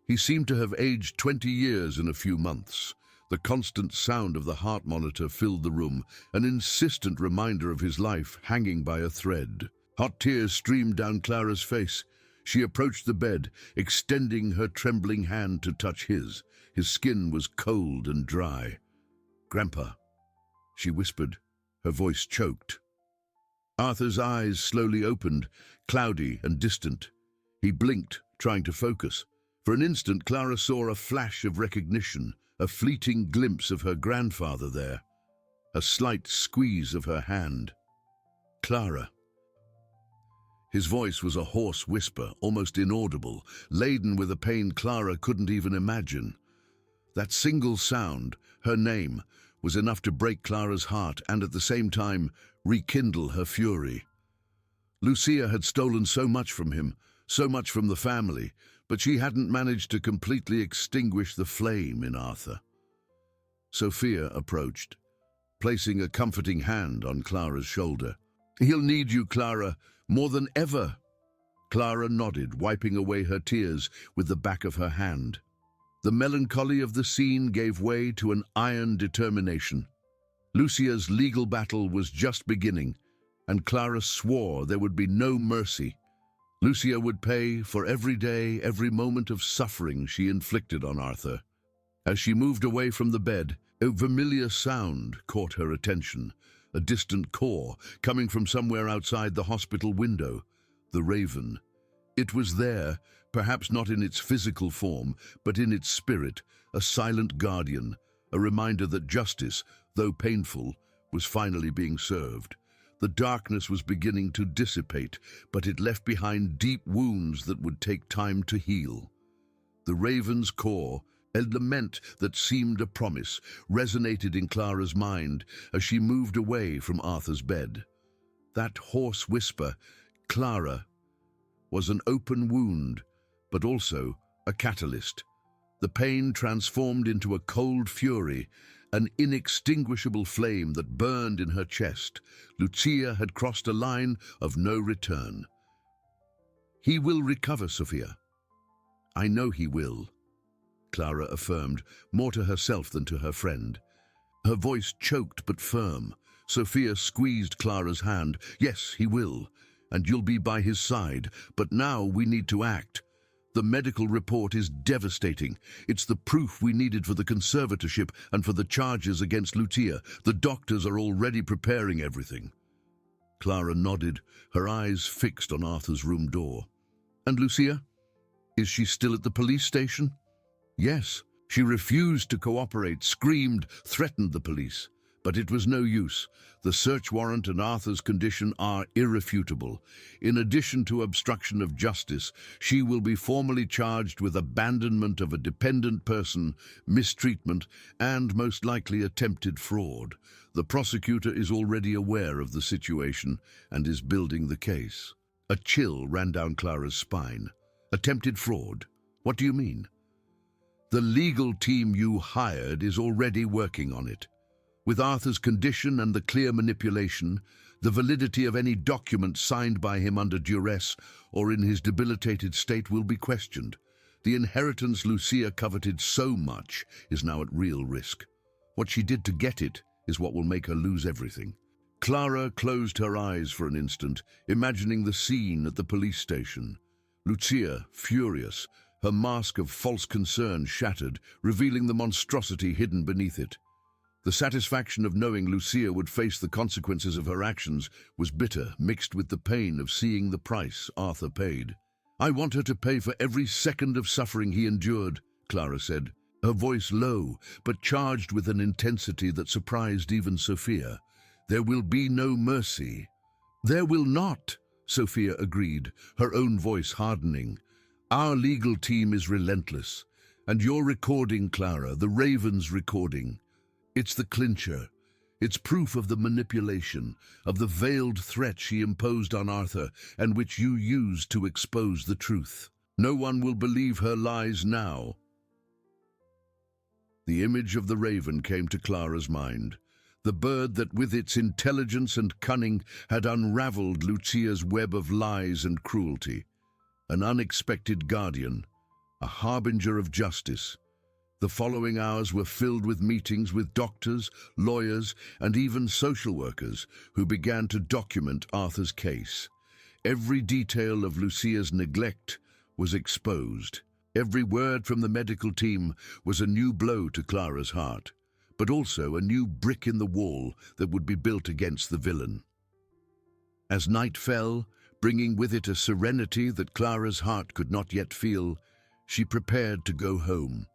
He seemed to have aged 20 years in a few months. The constant sound of the heart monitor filled the room, an insistent reminder of his life hanging by a thread. Hot tears streamed down Clara's face. She approached the bed, extending her trembling hand to touch his. His skin was cold and dry. "Grandpa," she whispered, her voice choked. Arthur's eyes slowly opened, cloudy and distant. He blinked, trying to focus. For an instant, Clara saw a flash of recognition, a fleeting glimpse of her grandfather there. A slight squeeze of her hand. "Clara." His voice was a hoarse whisper, almost inaudible, laden with a pain Clara couldn't even imagine. That single sound, her name, was enough to break Clara's heart and at the same time rekindle her fury. Lucia had stolen so much from him, so much from the family, but she hadn't managed to completely extinguish the flame in Arthur. Sophia approached, placing a comforting hand on Clara's shoulder. "He'll need you, Clara, more than ever." Clara nodded, wiping away her tears with the back of her hand. The melancholy of the scene gave way to an iron determination. Lucia's legal battle was just beginning, and Clara swore there would be no mercy. Lucia would pay for every day, every moment of suffering she inflicted on Arthur. As she moved away from the bed, a familiar sound caught her attention, a distant caw coming from somewhere outside the hospital window. The raven. It was there, perhaps not in its physical form, but in its spirit, a silent guardian, a reminder that justice, though painful, was finally being served. The darkness was beginning to dissipate, but it left behind deep wounds that would take time to heal. The raven's caw, a lament that seemed a promise, resonated in Clara's mind as she moved away from Arthur's bed. That hoarse whisper, "Clara," was an open wound, but also a catalyst. The pain transformed into a cold fury, an inextinguishable flame that burned in her chest. Lucia had crossed a line of no return. "He will recover, Sophia." "I know he will," Clara affirmed, more to herself than to her friend. Her voice choked but firm. Sophia squeezed Clara's hand. "Yes, he will, and you'll be by his side, but now we need to act. The medical report is devastating. It's the proof we needed for the conservatorship and for the charges against Lucia. The doctors are already preparing everything." Clara nodded, her eyes fixed on Arthur's room door. "And Lucia? Is she still at the police station?" "Yes. She refused to cooperate, screamed, threatened the police. But it was no use. The search warrant and Arthur's condition are irrefutable. In addition to obstruction of justice, she will be formally charged with abandonment of a dependent person, mistreatment, and most likely attempted fraud. The prosecutor is already aware of the situation and is building the case." A chill ran down Clara's spine. "Attempted fraud? What do you mean?" "The legal team you hired is already working on it. With Arthur's condition and the clear manipulation, the validity of any document signed by him under duress or in his debilitated state will be questioned. The inheritance Lucia coveted so much is now at real risk. What she did to get it is what will make her lose everything." Clara closed her eyes for an instant, imagining the scene at the police station. Lucia, furious, her mask of false concern shattered, revealing the monstrosity hidden beneath it. The satisfaction of knowing Lucia would face the consequences of her actions was bitter, mixed with the pain of seeing the price Arthur paid. "I want her to pay for every second of suffering he endured," Clara said, her voice low, but charged with an intensity that surprised even Sophia. "There will be no mercy." "There will not," Sophia agreed, her own voice hardening. "Our legal team is relentless. And your recording, Clara, the Raven's recording. It's the clincher. It's proof of the manipulation, of the veiled threat she imposed on Arthur and which you used to expose the truth. No one will believe her lies now." The image of the raven came to Clara's mind, the bird that with its intelligence and cunning had unraveled Lucia's web of lies and cruelty. An unexpected guardian, a harbinger of justice. The following hours were filled with meetings with doctors, lawyers, and even social workers who began to document Arthur's case. Every detail of Lucia's neglect was exposed. Every word from the medical team was a new blow to Clara's heart, but also a new brick in the wall that would be built against the villain. As night fell, bringing with it a serenity that Clara's heart could not yet feel, she prepared to go home.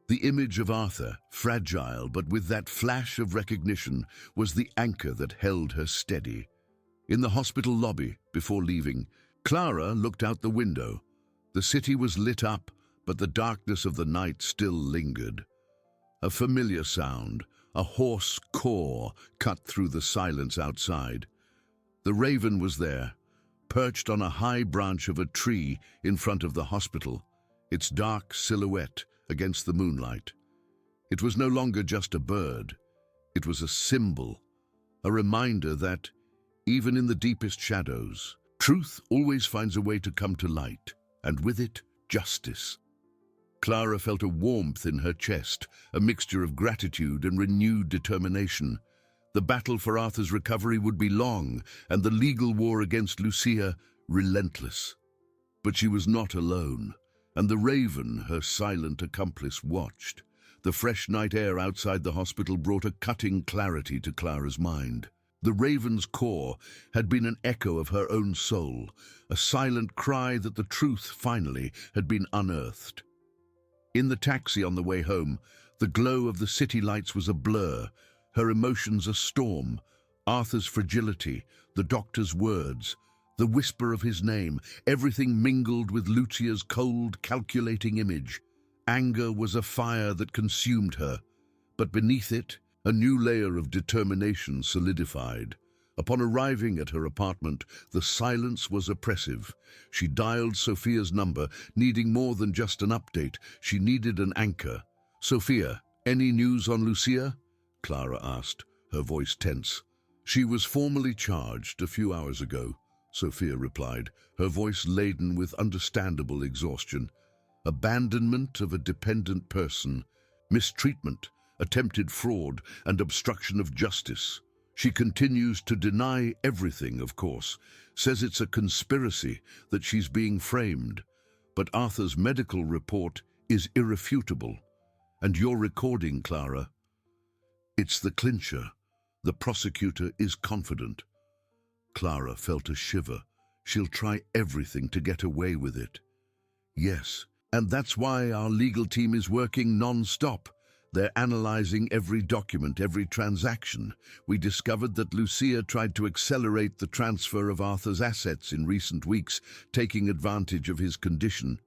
The image of Arthur, fragile but with that flash of recognition, was the anchor that held her steady. In the hospital lobby, before leaving, Clara looked out the window. The city was lit up, but the darkness of the night still lingered. A familiar sound, a hoarse caw, cut through the silence outside. The raven was there, perched on a high branch of a tree in front of the hospital, its dark silhouette against the moonlight. It was no longer just a bird. It was a symbol, a reminder that, even in the deepest shadows, truth always finds a way to come to light, and with it, justice. Clara felt a warmth in her chest, a mixture of gratitude and renewed determination. The battle for Arthur's recovery would be long, and the legal war against Lucia relentless. But she was not alone, and the raven, her silent accomplice, watched. The fresh night air outside the hospital brought a cutting clarity to Clara's mind. The raven's caw had been an echo of her own soul, a silent cry that the truth finally had been unearthed. In the taxi on the way home, the glow of the city lights was a blur, her emotions a storm. Arthur's fragility, the doctor's words, the whisper of his name, everything mingled with Lucia's cold, calculating image. Anger was a fire that consumed her, but beneath it, a new layer of determination solidified. Upon arriving at her apartment, the silence was oppressive. She dialed Sophia's number, needing more than just an update. She needed an anchor. "Sophia, any news on Lucia?" Clara asked, her voice tense. "She was formally charged a few hours ago," Sophia replied, her voice laden with understandable exhaustion. "Abandonment of a dependent person, mistreatment, attempted fraud, and obstruction of justice. She continues to deny everything, of course, says it's a conspiracy, that she's being framed. But Arthur's medical report is irrefutable. And your recording, Clara. It's the clincher. The prosecutor is confident." Clara felt a shiver. She'll try everything to get away with it. "Yes, and that's why our legal team is working non-stop. They're analyzing every document, every transaction. We discovered that Lucia tried to accelerate the transfer of Arthur's assets in recent weeks, taking advantage of his condition.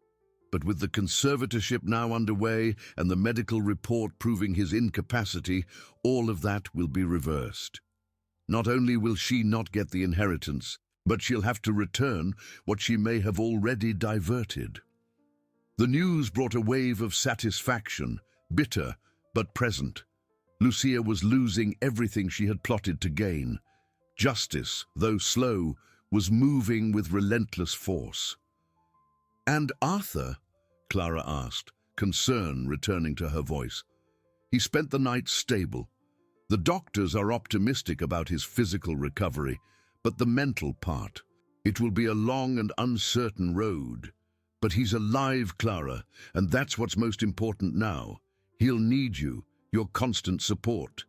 But with the conservatorship now underway and the medical report proving his incapacity, all of that will be reversed. Not only will she not get the inheritance, but she'll have to return what she may have already diverted." The news brought a wave of satisfaction, bitter but present. Lucia was losing everything she had plotted to gain. Justice, though slow, was moving with relentless force. "And Arthur?" Clara asked, concern returning to her voice. "He spent the night stable. The doctors are optimistic about his physical recovery, but the mental part, it will be a long and uncertain road. But he's alive, Clara, and that's what's most important now. He'll need you, your constant support."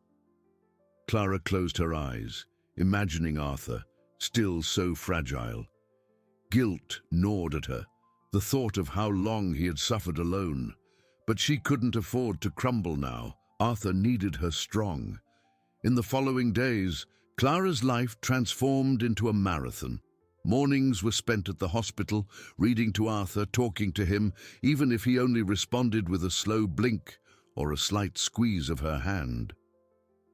Clara closed her eyes, imagining Arthur, still so fragile. Guilt gnawed at her, the thought of how long he had suffered alone. But she couldn't afford to crumble now. Arthur needed her strong. In the following days, Clara's life transformed into a marathon. Mornings were spent at the hospital, reading to Arthur, talking to him, even if he only responded with a slow blink or a slight squeeze of her hand.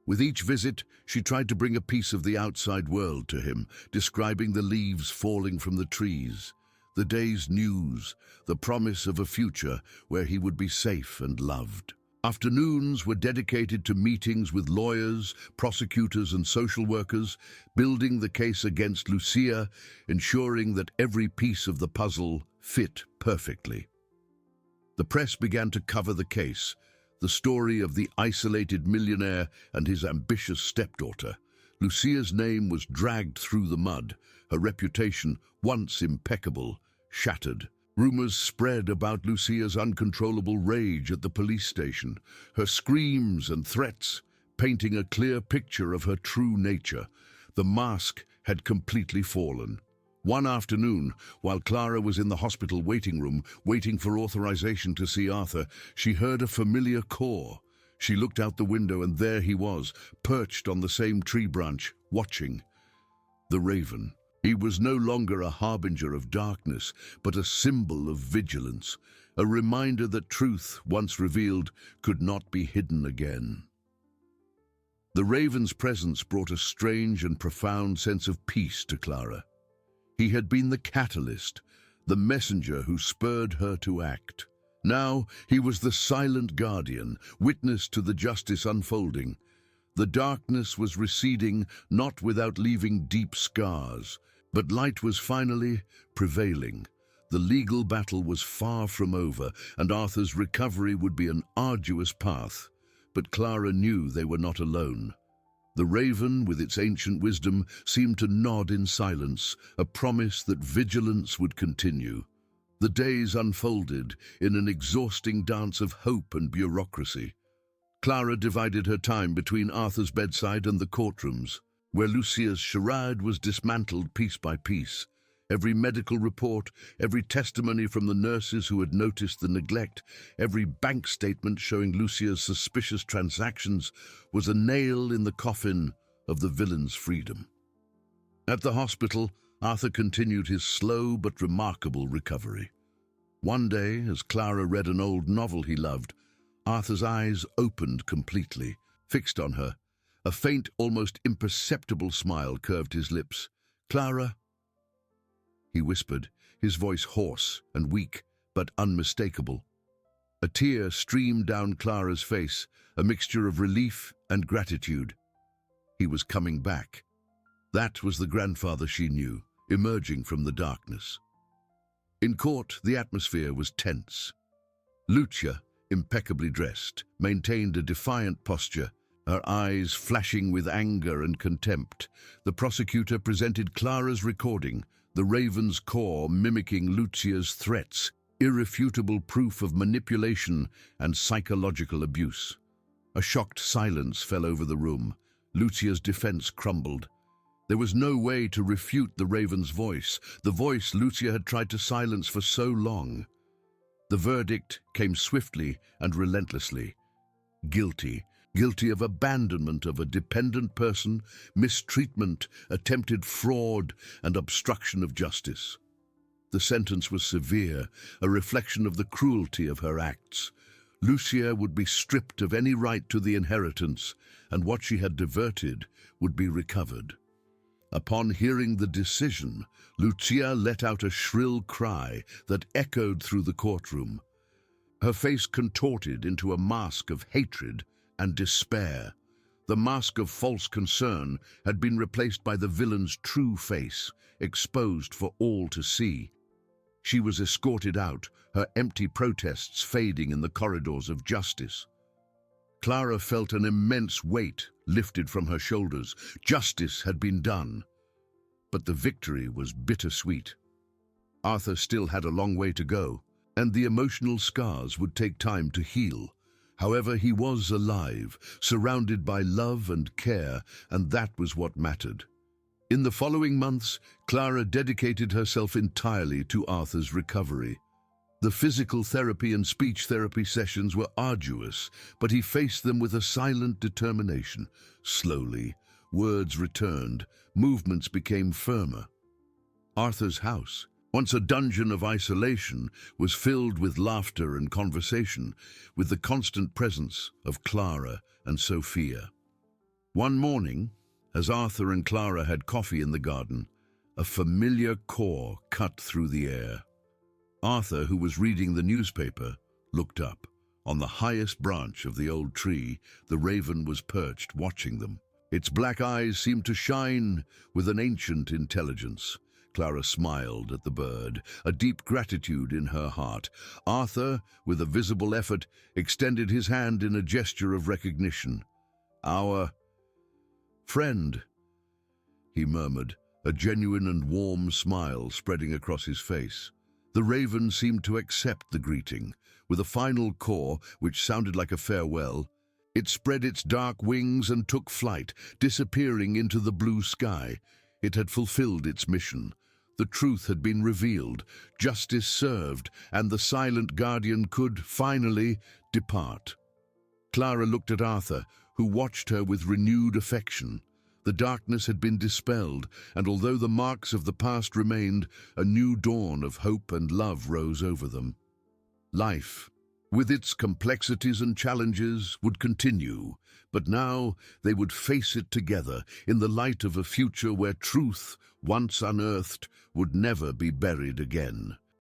With each visit, she tried to bring a piece of the outside world to him, describing the leaves falling from the trees, the day's news, the promise of a future where he would be safe and loved. Afternoons were dedicated to meetings with lawyers, prosecutors, and social workers, building the case against Lucia, ensuring that every piece of the puzzle fit perfectly. The press began to cover the case, the story of the isolated millionaire and his ambitious stepdaughter. Lucia's name was dragged through the mud, her reputation, once impeccable, shattered. Rumors spread about Lucia's uncontrollable rage at the police station, her screams and threats, painting a clear picture of her true nature. The mask had completely fallen. One afternoon, while Clara was in the hospital waiting room, waiting for authorization to see Arthur, she heard a familiar caw. She looked out the window, and there he was, perched on the same tree branch, watching. The raven. He was no longer a harbinger of darkness, but a symbol of vigilance, a reminder that truth, once revealed, could not be hidden again. The raven's presence brought a strange and profound sense of peace to Clara. He had been the catalyst, the messenger who spurred her to act. Now he was the silent guardian, witness to the justice unfolding. The darkness was receding, not without leaving deep scars, but light was finally prevailing. The legal battle was far from over, and Arthur's recovery would be an arduous path. But Clara knew they were not alone. The raven, with its ancient wisdom, seemed to nod in silence, a promise that vigilance would continue. The days unfolded in an exhausting dance of hope and bureaucracy. Clara divided her time between Arthur's bedside and the courtrooms, where Lucia's charade was dismantled piece by piece. Every medical report, every testimony from the nurses who had noticed the neglect, every bank statement showing Lucia's suspicious transactions was a nail in the coffin of the villain's freedom. At the hospital, Arthur continued his slow but remarkable recovery. One day, as Clara read an old novel he loved, Arthur's eyes opened completely, fixed on her. A faint, almost imperceptible smile curved his lips. "Clara," he whispered, his voice hoarse and weak, but unmistakable. A tear streamed down Clara's face, a mixture of relief and gratitude. He was coming back. That was the grandfather she knew, emerging from the darkness. In court, the atmosphere was tense. Lucia, impeccably dressed, maintained a defiant posture, her eyes flashing with anger and contempt. The prosecutor presented Clara's recording, the raven's caw mimicking Lucia's threats, irrefutable proof of manipulation and psychological abuse. A shocked silence fell over the room. Lucia's defense crumbled. There was no way to refute the raven's voice, the voice Lucia had tried to silence for so long. The verdict came swiftly and relentlessly. Guilty. Guilty of abandonment of a dependent person, mistreatment, attempted fraud, and obstruction of justice. The sentence was severe, a reflection of the cruelty of her acts. Lucia would be stripped of any right to the inheritance, and what she had diverted would be recovered. Upon hearing the decision, Lucia let out a shrill cry that echoed through the courtroom. Her face contorted into a mask of hatred and despair. The mask of false concern had been replaced by the villain's true face, exposed for all to see. She was escorted out, her empty protests fading in the corridors of justice. Clara felt an immense weight lifted from her shoulders. Justice had been done. But the victory was bittersweet. Arthur still had a long way to go, and the emotional scars would take time to heal. However, he was alive, surrounded by love and care, and that was what mattered. In the following months, Clara dedicated herself entirely to Arthur's recovery. The physical therapy and speech therapy sessions were arduous, but he faced them with a silent determination. Slowly, words returned, movements became firmer. Arthur's house, once a dungeon of isolation, was filled with laughter and conversation, with the constant presence of Clara and Sophia. One morning, as Arthur and Clara had coffee in the garden, a familiar caw cut through the air. Arthur, who was reading the newspaper, looked up. On the highest branch of the old tree, the raven was perched, watching them. Its black eyes seemed to shine with an ancient intelligence. Clara smiled at the bird, a deep gratitude in her heart. Arthur, with a visible effort, extended his hand in a gesture of recognition. "Our friend," he murmured, a genuine and warm smile spreading across his face. The raven seemed to accept the greeting. With a final caw, which sounded like a farewell, it spread its dark wings and took flight, disappearing into the blue sky. It had fulfilled its mission. The truth had been revealed, justice served, and the silent guardian could, finally, depart. Clara looked at Arthur, who watched her with renewed affection. The darkness had been dispelled, and although the marks of the past remained, a new dawn of hope and love rose over them. Life, with its complexities and challenges, would continue, but now they would face it together in the light of a future where truth, once unearthed, would never be buried again.